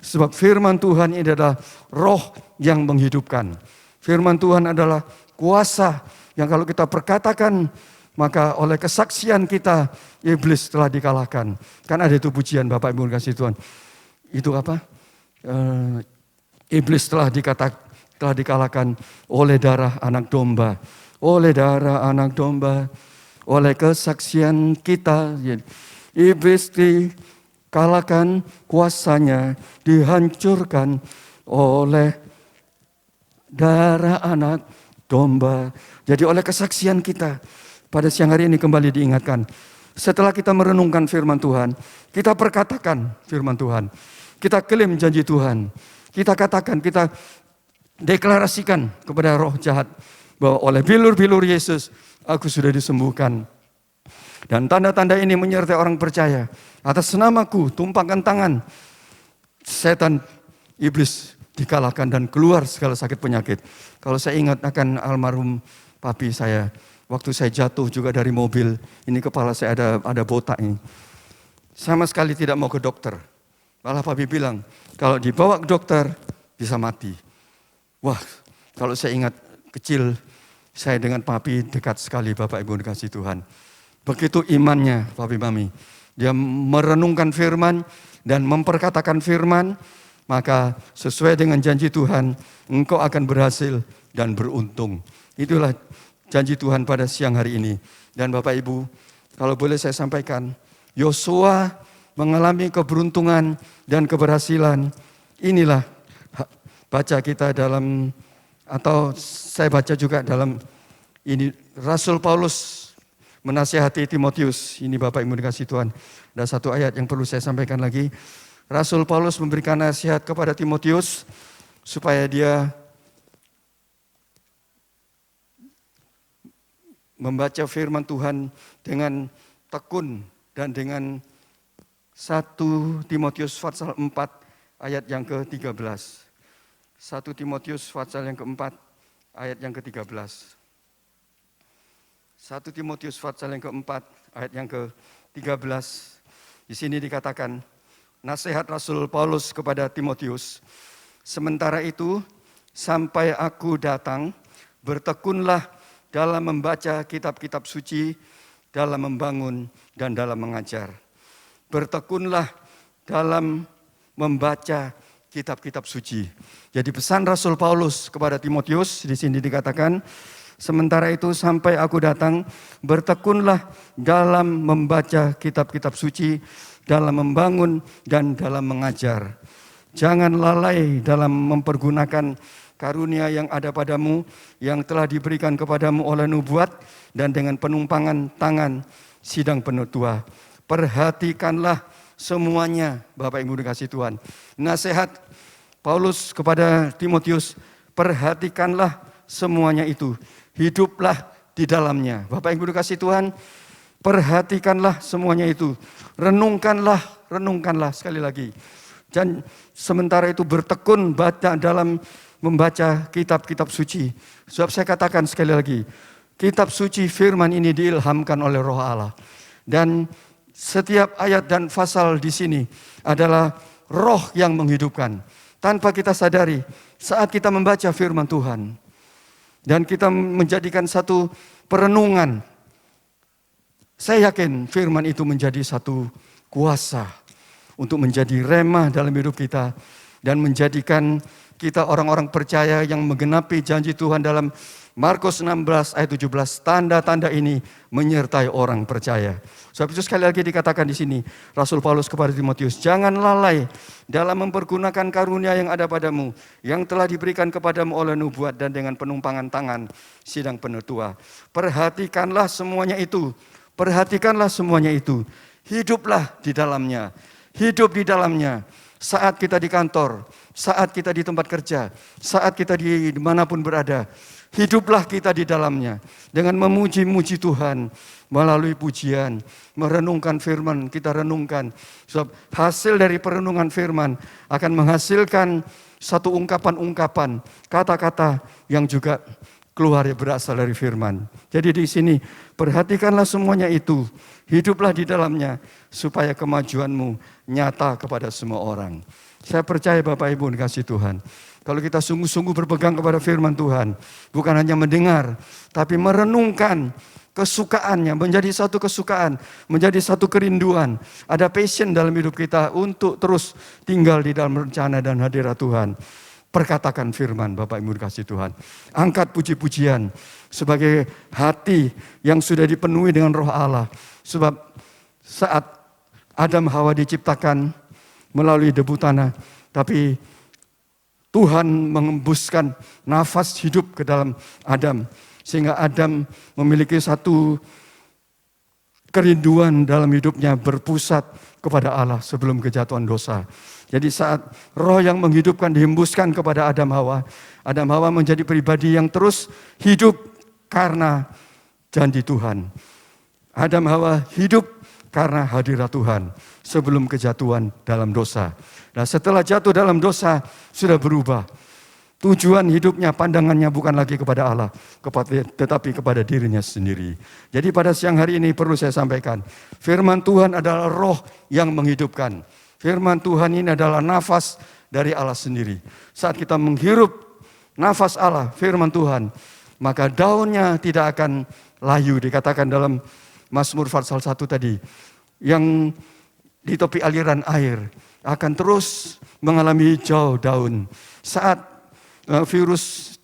Sebab firman Tuhan ini adalah roh yang menghidupkan. Firman Tuhan adalah kuasa yang kalau kita perkatakan, maka oleh kesaksian kita, iblis telah dikalahkan. Kan ada itu pujian Bapak Ibu kasih Tuhan. Itu apa? Iblis telah dikalahkan oleh darah anak domba. Oleh darah anak domba, oleh kesaksian kita, iblis dikalahkan, kuasanya dihancurkan oleh darah anak domba. Jadi oleh kesaksian kita, pada siang hari ini kembali diingatkan, Setelah kita merenungkan firman Tuhan, kita perkatakan firman Tuhan. Kita klaim janji Tuhan. Kita katakan, kita deklarasikan kepada roh jahat bahwa oleh bilur-bilur Yesus aku sudah disembuhkan. Dan tanda-tanda ini menyertai orang percaya. Atas namaku tumpangkan tangan, setan iblis dikalahkan dan keluar segala sakit penyakit. Kalau saya ingat akan almarhum papi saya, waktu saya jatuh juga dari mobil, ini kepala saya ada botak ini. Sama sekali tidak mau ke dokter. Malah papi bilang, kalau dibawa ke dokter bisa mati. Wah, kalau saya ingat kecil, saya dengan papi dekat sekali, Bapak Ibu dikasih Tuhan. Begitu imannya papi mami. Dia merenungkan firman dan memperkatakan firman, maka sesuai dengan janji Tuhan, engkau akan berhasil dan beruntung. Itulah janji Tuhan pada siang hari ini. Dan Bapak Ibu, kalau boleh saya sampaikan, Yosua mengalami keberuntungan dan keberhasilan. Inilah baca kita dalam, atau saya baca juga dalam ini Rasul Paulus menasihati Timotius. Ini Bapak Ibu dikasih Tuhan. Ada satu ayat yang perlu saya sampaikan lagi. Rasul Paulus memberikan nasihat kepada Timotius supaya dia membaca firman Tuhan dengan tekun dan dengan 1 Timotius pasal 4 ayat yang ke-13. 1 Timotius pasal yang ke-4 ayat yang ke-13. 1 Timotius pasal yang ke-4 ayat yang ke-13. Di sini dikatakan nasihat Rasul Paulus kepada Timotius. Sementara itu sampai aku datang, bertekunlah dalam membaca kitab-kitab suci, dalam membangun dan dalam mengajar. Bertekunlah dalam membaca kitab-kitab suci. Jadi pesan Rasul Paulus kepada Timotius di sini dikatakan, sementara itu sampai aku datang, bertekunlah dalam membaca kitab-kitab suci, dalam membangun dan dalam mengajar. Jangan lalai dalam mempergunakan karunia yang ada padamu, yang telah diberikan kepadamu oleh nubuat dan dengan penumpangan tangan sidang penutua. Perhatikanlah semuanya, Bapak Ibu dikasih Tuhan. Nasihat Paulus kepada Timotius, perhatikanlah semuanya itu. Hiduplah di dalamnya. Bapak Ibu dikasih Tuhan, perhatikanlah semuanya itu. Renungkanlah sekali lagi. Dan sementara itu bertekun baca dalam membaca kitab-kitab suci. Sebab saya katakan sekali lagi, kitab suci firman ini diilhamkan oleh Roh Allah. Dan setiap ayat dan pasal di sini adalah roh yang menghidupkan. Tanpa kita sadari, saat kita membaca firman Tuhan, dan kita menjadikan satu perenungan, saya yakin firman itu menjadi satu kuasa untuk menjadi remah dalam hidup kita dan menjadikan kita orang-orang percaya yang menggenapi janji Tuhan dalam Markus 16 ayat 17. Tanda-tanda ini menyertai orang percaya. Sebab itu sekali lagi dikatakan di sini Rasul Paulus kepada Timotius, jangan lalai dalam mempergunakan karunia yang ada padamu, yang telah diberikan kepadamu oleh nubuat dan dengan penumpangan tangan sidang penutua. Perhatikanlah semuanya itu. Perhatikanlah semuanya itu. Hiduplah di dalamnya. Hidup di dalamnya. Saat kita di kantor, saat kita di tempat kerja, saat kita di dimanapun berada, hiduplah kita di dalamnya. Dengan memuji-muji Tuhan melalui pujian, merenungkan firman, kita renungkan. Sebab hasil dari perenungan firman akan menghasilkan satu ungkapan-ungkapan, kata-kata yang juga keluar berasal dari firman. Jadi di sini perhatikanlah semuanya itu, hiduplah di dalamnya supaya kemajuanmu nyata kepada semua orang. Saya percaya Bapak Ibu dikasih Tuhan, kalau kita sungguh-sungguh berpegang kepada firman Tuhan, bukan hanya mendengar, tapi merenungkan kesukaannya, menjadi satu kesukaan, menjadi satu kerinduan. Ada passion dalam hidup kita untuk terus tinggal di dalam rencana dan hadirat Tuhan. Perkatakan firman Bapak Ibu dikasih Tuhan. Angkat puji-pujian sebagai hati yang sudah dipenuhi dengan Roh Allah. Sebab saat Adam Hawa diciptakan melalui debu tanah, tapi Tuhan mengembuskan nafas hidup ke dalam Adam. Sehingga Adam memiliki satu kerinduan dalam hidupnya berpusat kepada Allah sebelum kejatuhan dosa. Jadi saat roh yang menghidupkan dihembuskan kepada Adam Hawa menjadi pribadi yang terus hidup karena janji Tuhan. Adam Hawa hidup karena hadirat Tuhan sebelum kejatuhan dalam dosa. Nah, setelah jatuh dalam dosa sudah berubah. Tujuan hidupnya, pandangannya bukan lagi kepada Allah, tetapi kepada dirinya sendiri. Jadi pada siang hari ini perlu saya sampaikan, firman Tuhan adalah roh yang menghidupkan. Firman Tuhan ini adalah nafas dari Allah sendiri. Saat kita menghirup nafas Allah, firman Tuhan, maka daunnya tidak akan layu. Dikatakan dalam Mazmur pasal 1 tadi, yang di tepi aliran air akan terus mengalami hijau daun. Saat virus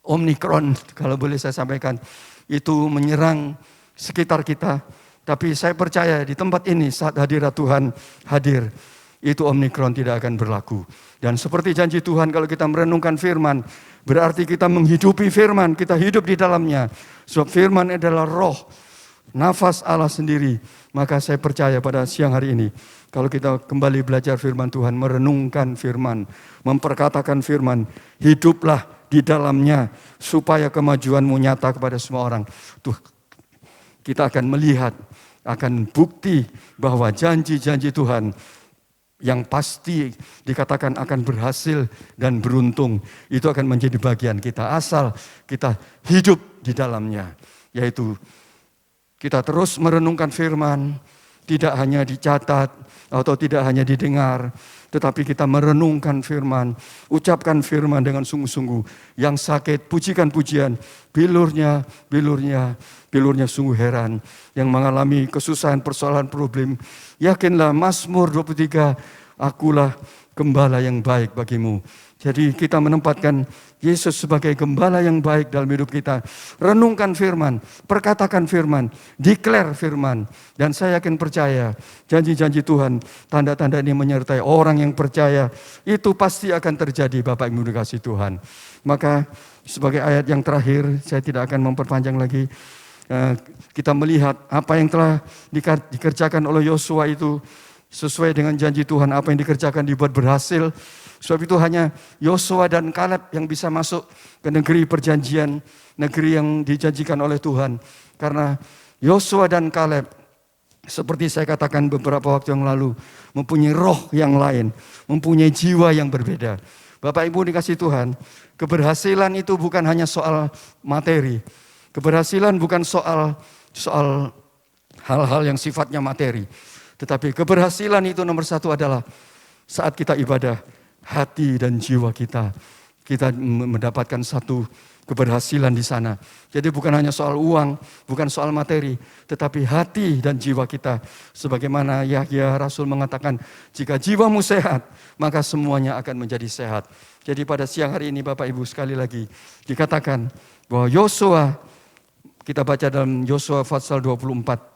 Omikron, kalau boleh saya sampaikan, itu menyerang sekitar kita. Tapi saya percaya di tempat ini saat hadirat Tuhan hadir, itu Omikron tidak akan berlaku. Dan seperti janji Tuhan kalau kita merenungkan firman, berarti kita menghidupi firman, kita hidup di dalamnya. Sebab firman adalah roh, nafas Allah sendiri. Maka saya percaya pada siang hari ini, kalau kita kembali belajar firman Tuhan, merenungkan firman, memperkatakan firman, hiduplah di dalamnya supaya kemajuanmu nyata kepada semua orang. Tuh, kita akan melihat, akan bukti bahwa janji-janji Tuhan yang pasti dikatakan akan berhasil dan beruntung, itu akan menjadi bagian kita asal kita hidup di dalamnya. Yaitu kita terus merenungkan firman, tidak hanya dicatat atau tidak hanya didengar, tetapi kita merenungkan firman, ucapkan firman dengan sungguh-sungguh. Yang sakit, pujikan pujian, bilurnya sungguh heran. Yang mengalami kesusahan, persoalan, problem, yakinlah Mazmur 23, akulah gembala yang baik bagimu. Jadi kita menempatkan Yesus sebagai gembala yang baik dalam hidup kita. Renungkan firman, perkatakan firman, declare firman. Dan saya yakin percaya janji-janji Tuhan, tanda-tanda ini menyertai orang yang percaya. Itu pasti akan terjadi, Bapak Ibu dikasihi Tuhan. Maka sebagai ayat yang terakhir, saya tidak akan memperpanjang lagi. Kita melihat apa yang telah dikerjakan oleh Yosua itu sesuai dengan janji Tuhan, apa yang dikerjakan dibuat berhasil. Sebab itu hanya Yosua dan Kaleb yang bisa masuk ke negeri perjanjian, negeri yang dijanjikan oleh Tuhan. Karena Yosua dan Kaleb, seperti saya katakan beberapa waktu yang lalu, mempunyai roh yang lain, mempunyai jiwa yang berbeda. Bapak Ibu dikasihi Tuhan, keberhasilan itu bukan hanya soal materi. Keberhasilan bukan soal hal-hal yang sifatnya materi. Tetapi keberhasilan itu nomor satu adalah saat kita ibadah, hati dan jiwa kita mendapatkan satu keberhasilan di sana. Jadi bukan hanya soal uang, bukan soal materi, tetapi hati dan jiwa kita. Sebagaimana Yahya Rasul mengatakan, jika jiwamu sehat, maka semuanya akan menjadi sehat. Jadi pada siang hari ini Bapak Ibu sekali lagi dikatakan bahwa Yosua, kita baca dalam Yosua pasal 24.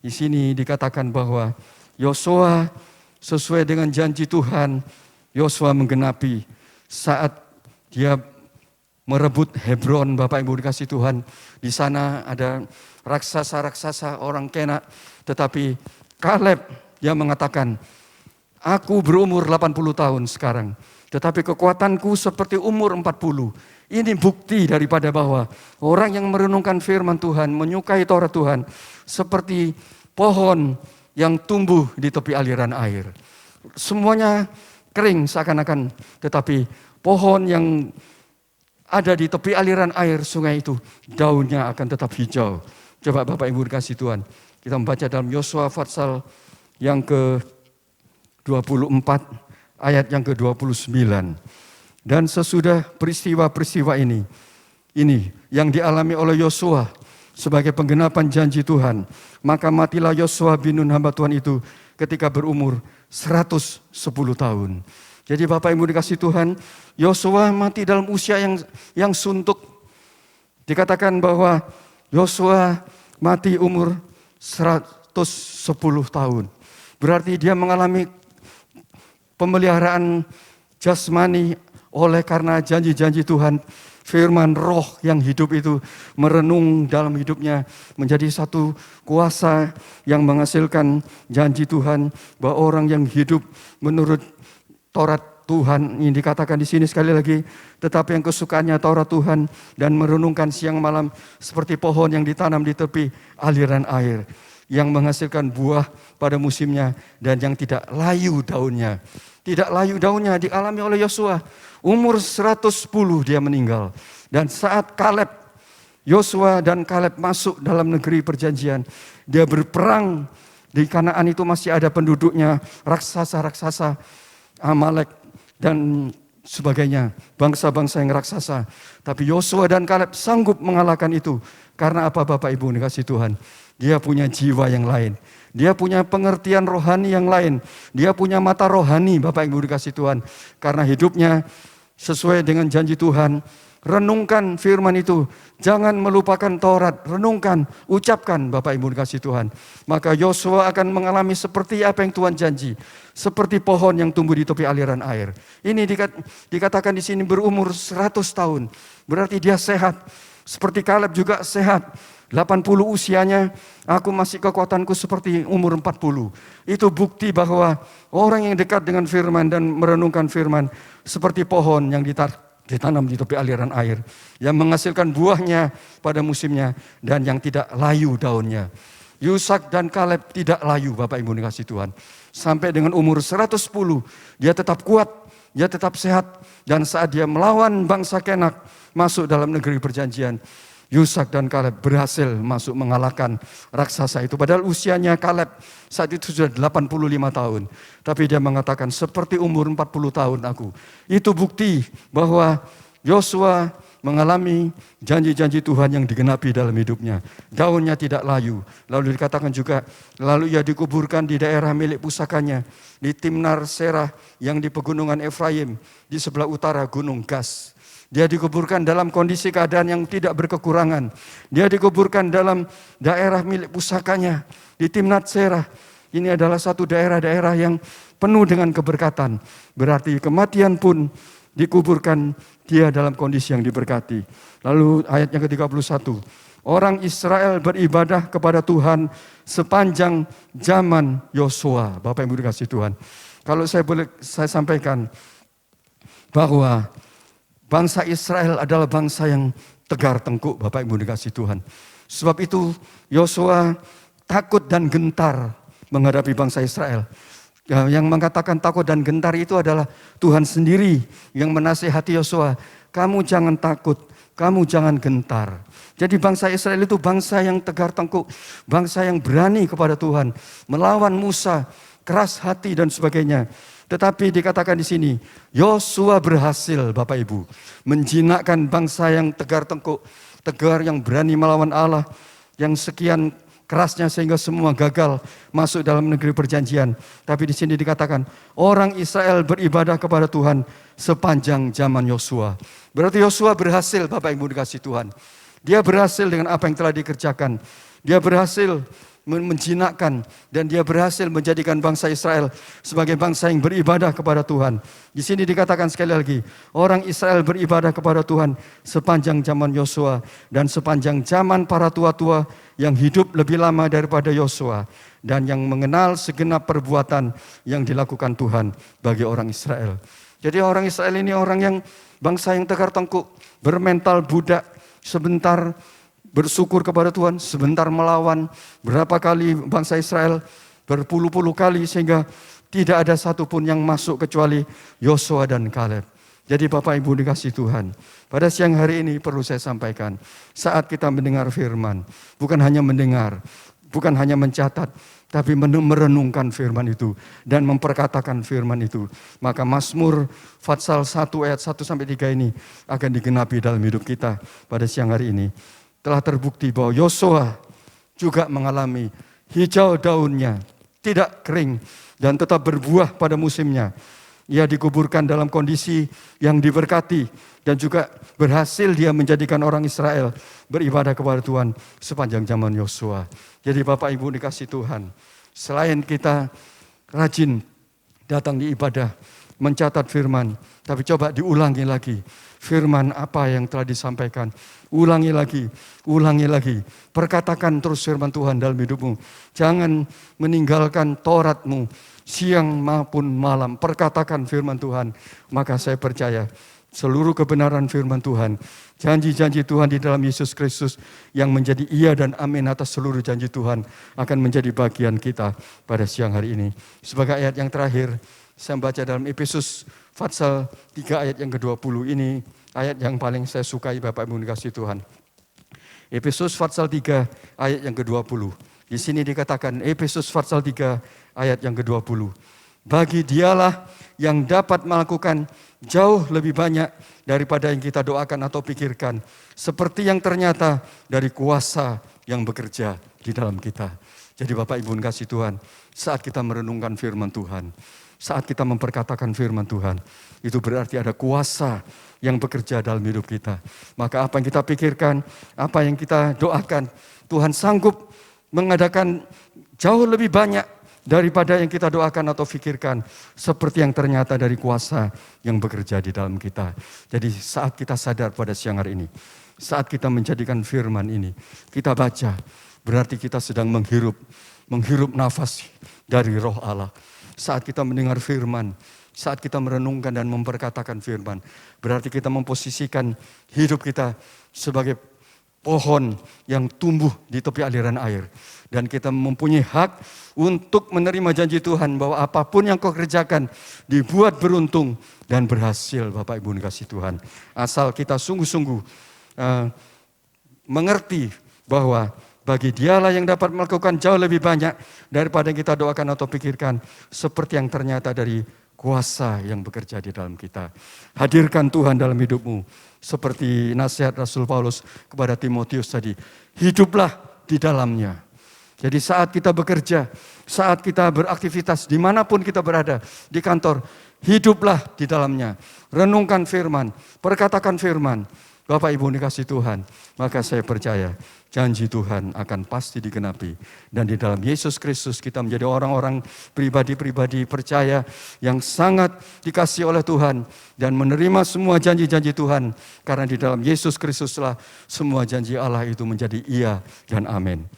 Di sini dikatakan bahwa Yosua sesuai dengan janji Tuhan, Yosua menggenapi saat dia merebut Hebron. Bapak Ibu dikasihi Tuhan, di sana ada raksasa-raksasa orang Kenak, tetapi Kaleb yang mengatakan, aku berumur 80 tahun sekarang, tetapi kekuatanku seperti umur 40. Ini bukti daripada bahwa orang yang merenungkan firman Tuhan, menyukai Taurat Tuhan, seperti pohon yang tumbuh di tepi aliran air. Semuanya kering seakan-akan, tetapi pohon yang ada di tepi aliran air sungai itu, daunnya akan tetap hijau. Coba Bapak Ibu dikasihi Tuhan, kita membaca dalam Yosua pasal yang ke-24, ayat yang ke-29. Dan sesudah peristiwa-peristiwa ini yang dialami oleh Yosua sebagai penggenapan janji Tuhan, maka matilah Yosua bin Nun hamba Tuhan itu ketika berumur 110 tahun. Jadi Bapak Ibu dikasihi Tuhan, Yosua mati dalam usia yang suntuk. Dikatakan bahwa Yosua mati umur 110 tahun. Berarti dia mengalami pemeliharaan jasmani oleh karena janji-janji Tuhan firman roh yang hidup itu merenung dalam hidupnya menjadi satu kuasa yang menghasilkan janji Tuhan bahwa orang yang hidup menurut Taurat Tuhan, ini dikatakan di sini sekali lagi, tetapi yang kesukaannya Taurat Tuhan dan merenungkan siang malam seperti pohon yang ditanam di tepi aliran air, yang menghasilkan buah pada musimnya dan yang tidak layu daunnya. Tidak layu daunnya dialami oleh Yosua. Umur 110 dia meninggal. Dan saat Yosua dan Kaleb masuk dalam negeri perjanjian, dia berperang. Di Kanaan itu masih ada penduduknya, raksasa-raksasa, Amalek dan sebagainya, bangsa-bangsa yang raksasa. Tapi Yosua dan Kaleb sanggup mengalahkan itu. Karena apa Bapak Ibu dikasih Tuhan? Dia punya jiwa yang lain. Dia punya pengertian rohani yang lain. Dia punya mata rohani Bapak Ibu dikasih Tuhan. Karena hidupnya sesuai dengan janji Tuhan. Renungkan firman itu. Jangan melupakan Taurat. Renungkan, ucapkan Bapak Ibu dikasih Tuhan. Maka Yosua akan mengalami seperti apa yang Tuhan janji. Seperti pohon yang tumbuh di tepi aliran air. Ini dikatakan di sini berumur 100 tahun. Berarti dia sehat. Seperti Kaleb juga sehat. 80 usianya, aku masih kekuatanku seperti umur 40. Itu bukti bahwa orang yang dekat dengan firman dan merenungkan firman seperti pohon yang ditanam di tepi aliran air, yang menghasilkan buahnya pada musimnya dan yang tidak layu daunnya. Yusak dan Kaleb tidak layu Bapak Ibu dikasih Tuhan. Sampai dengan umur 110, dia tetap kuat, dia tetap sehat. Dan saat dia melawan bangsa Kenak masuk dalam negeri perjanjian, Yusak dan Kaleb berhasil masuk mengalahkan raksasa itu. Padahal usianya Kaleb saat itu sudah 85 tahun. Tapi dia mengatakan seperti umur 40 tahun aku. Itu bukti bahwa Yosua mengalami janji-janji Tuhan yang digenapi dalam hidupnya. Daunnya tidak layu. Lalu dikatakan juga, lalu ia dikuburkan di daerah milik pusakanya. Di Timnar Serah yang di pegunungan Efraim. Di sebelah utara Gunung Gas. Dia dikuburkan dalam kondisi keadaan yang tidak berkekurangan. Dia dikuburkan dalam daerah milik pusakanya di Timnat Serah. Ini adalah satu daerah-daerah yang penuh dengan keberkatan. Berarti kematian pun dikuburkan dia dalam kondisi yang diberkati. Lalu ayat yang ke-31. Orang Israel beribadah kepada Tuhan sepanjang zaman Yosua. Bapak Ibu dikasih Tuhan. Kalau saya sampaikan bahwa bangsa Israel adalah bangsa yang tegar tengkuk Bapak Ibu dikasih Tuhan. Sebab itu Yosua takut dan gentar menghadapi bangsa Israel. Yang mengatakan takut dan gentar itu adalah Tuhan sendiri yang menasihati Yosua. Kamu jangan takut, kamu jangan gentar. Jadi bangsa Israel itu bangsa yang tegar tengkuk. Bangsa yang berani kepada Tuhan. Melawan Musa, keras hati dan sebagainya. Tetapi dikatakan di sini, Yosua berhasil Bapak Ibu menjinakkan bangsa yang tegar tengkuk, tegar yang berani melawan Allah, yang sekian kerasnya sehingga semua gagal masuk dalam negeri perjanjian. Tapi di sini dikatakan orang Israel beribadah kepada Tuhan sepanjang zaman Yosua. Berarti Yosua berhasil Bapak Ibu dikasih Tuhan. Dia berhasil dengan apa yang telah dikerjakan. Dia berhasil menjinakkan dan dia berhasil menjadikan bangsa Israel sebagai bangsa yang beribadah kepada Tuhan. Di sini dikatakan sekali lagi, orang Israel beribadah kepada Tuhan sepanjang zaman Yosua dan sepanjang zaman para tua-tua yang hidup lebih lama daripada Yosua dan yang mengenal segenap perbuatan yang dilakukan Tuhan bagi orang Israel. Jadi orang Israel ini orang yang bangsa yang tegar tengkuk, bermental budak, sebentar bersyukur kepada Tuhan, sebentar melawan. Berapa kali bangsa Israel, berpuluh-puluh kali sehingga tidak ada satupun yang masuk kecuali Yosua dan Kaleb. Jadi Bapak Ibu dikasih Tuhan, pada siang hari ini perlu saya sampaikan, saat kita mendengar firman, bukan hanya mendengar, bukan hanya mencatat, tapi merenungkan firman itu dan memperkatakan firman itu. Maka Mazmur Fatsal 1 ayat 1-3 ini akan digenapi dalam hidup kita pada siang hari ini. Telah terbukti bahwa Yosua juga mengalami hijau daunnya, tidak kering dan tetap berbuah pada musimnya. Ia dikuburkan dalam kondisi yang diberkati dan juga berhasil dia menjadikan orang Israel beribadah kepada Tuhan sepanjang zaman Yosua. Jadi Bapak Ibu dikasih Tuhan, selain kita rajin datang di ibadah, mencatat firman, tapi coba diulangi lagi. Firman apa yang telah disampaikan, ulangi lagi, ulangi lagi. Perkatakan terus firman Tuhan dalam hidupmu. Jangan meninggalkan Tauratmu siang maupun malam. Perkatakan firman Tuhan. Maka saya percaya seluruh kebenaran firman Tuhan, janji-janji Tuhan di dalam Yesus Kristus yang menjadi iya dan amin atas seluruh janji Tuhan akan menjadi bagian kita pada siang hari ini. Sebagai ayat yang terakhir, saya baca dalam Efesus pasal 3 ayat yang ke-20 ini, ayat yang paling saya sukai Bapak Ibu dikasihi Tuhan. Efesus pasal 3 ayat yang ke-20. Di sini dikatakan Efesus pasal 3 ayat yang ke-20. Bagi dialah yang dapat melakukan jauh lebih banyak daripada yang kita doakan atau pikirkan. Seperti yang ternyata dari kuasa yang bekerja di dalam kita. Jadi Bapak Ibu kasih Tuhan, saat kita merenungkan firman Tuhan, saat kita memperkatakan firman Tuhan, itu berarti ada kuasa yang bekerja dalam hidup kita. Maka apa yang kita pikirkan, apa yang kita doakan, Tuhan sanggup mengadakan jauh lebih banyak daripada yang kita doakan atau pikirkan, seperti yang ternyata dari kuasa yang bekerja di dalam kita. Jadi saat kita sadar pada siang hari ini, saat kita menjadikan firman ini, kita baca, berarti kita sedang menghirup nafas dari roh Allah. Saat kita mendengar firman, saat kita merenungkan dan memperkatakan firman, berarti kita memposisikan hidup kita sebagai pohon yang tumbuh di tepi aliran air. Dan kita mempunyai hak untuk menerima janji Tuhan bahwa apapun yang kau kerjakan dibuat beruntung dan berhasil, Bapak Ibu dikasihi Tuhan. Asal kita sungguh-sungguh mengerti bahwa bagi dialah yang dapat melakukan jauh lebih banyak daripada yang kita doakan atau pikirkan, seperti yang ternyata dari kuasa yang bekerja di dalam kita. Hadirkan Tuhan dalam hidupmu, seperti nasihat Rasul Paulus kepada Timotius tadi. Hiduplah di dalamnya. Jadi saat kita bekerja, saat kita beraktivitas, dimanapun kita berada, di kantor, hiduplah di dalamnya. Renungkan firman, perkatakan firman. Bapak Ibu dikasihi Tuhan, maka saya percaya janji Tuhan akan pasti digenapi. Dan di dalam Yesus Kristus kita menjadi orang-orang pribadi-pribadi percaya yang sangat dikasihi oleh Tuhan dan menerima semua janji-janji Tuhan. Karena di dalam Yesus Kristuslah semua janji Allah itu menjadi iya dan amin.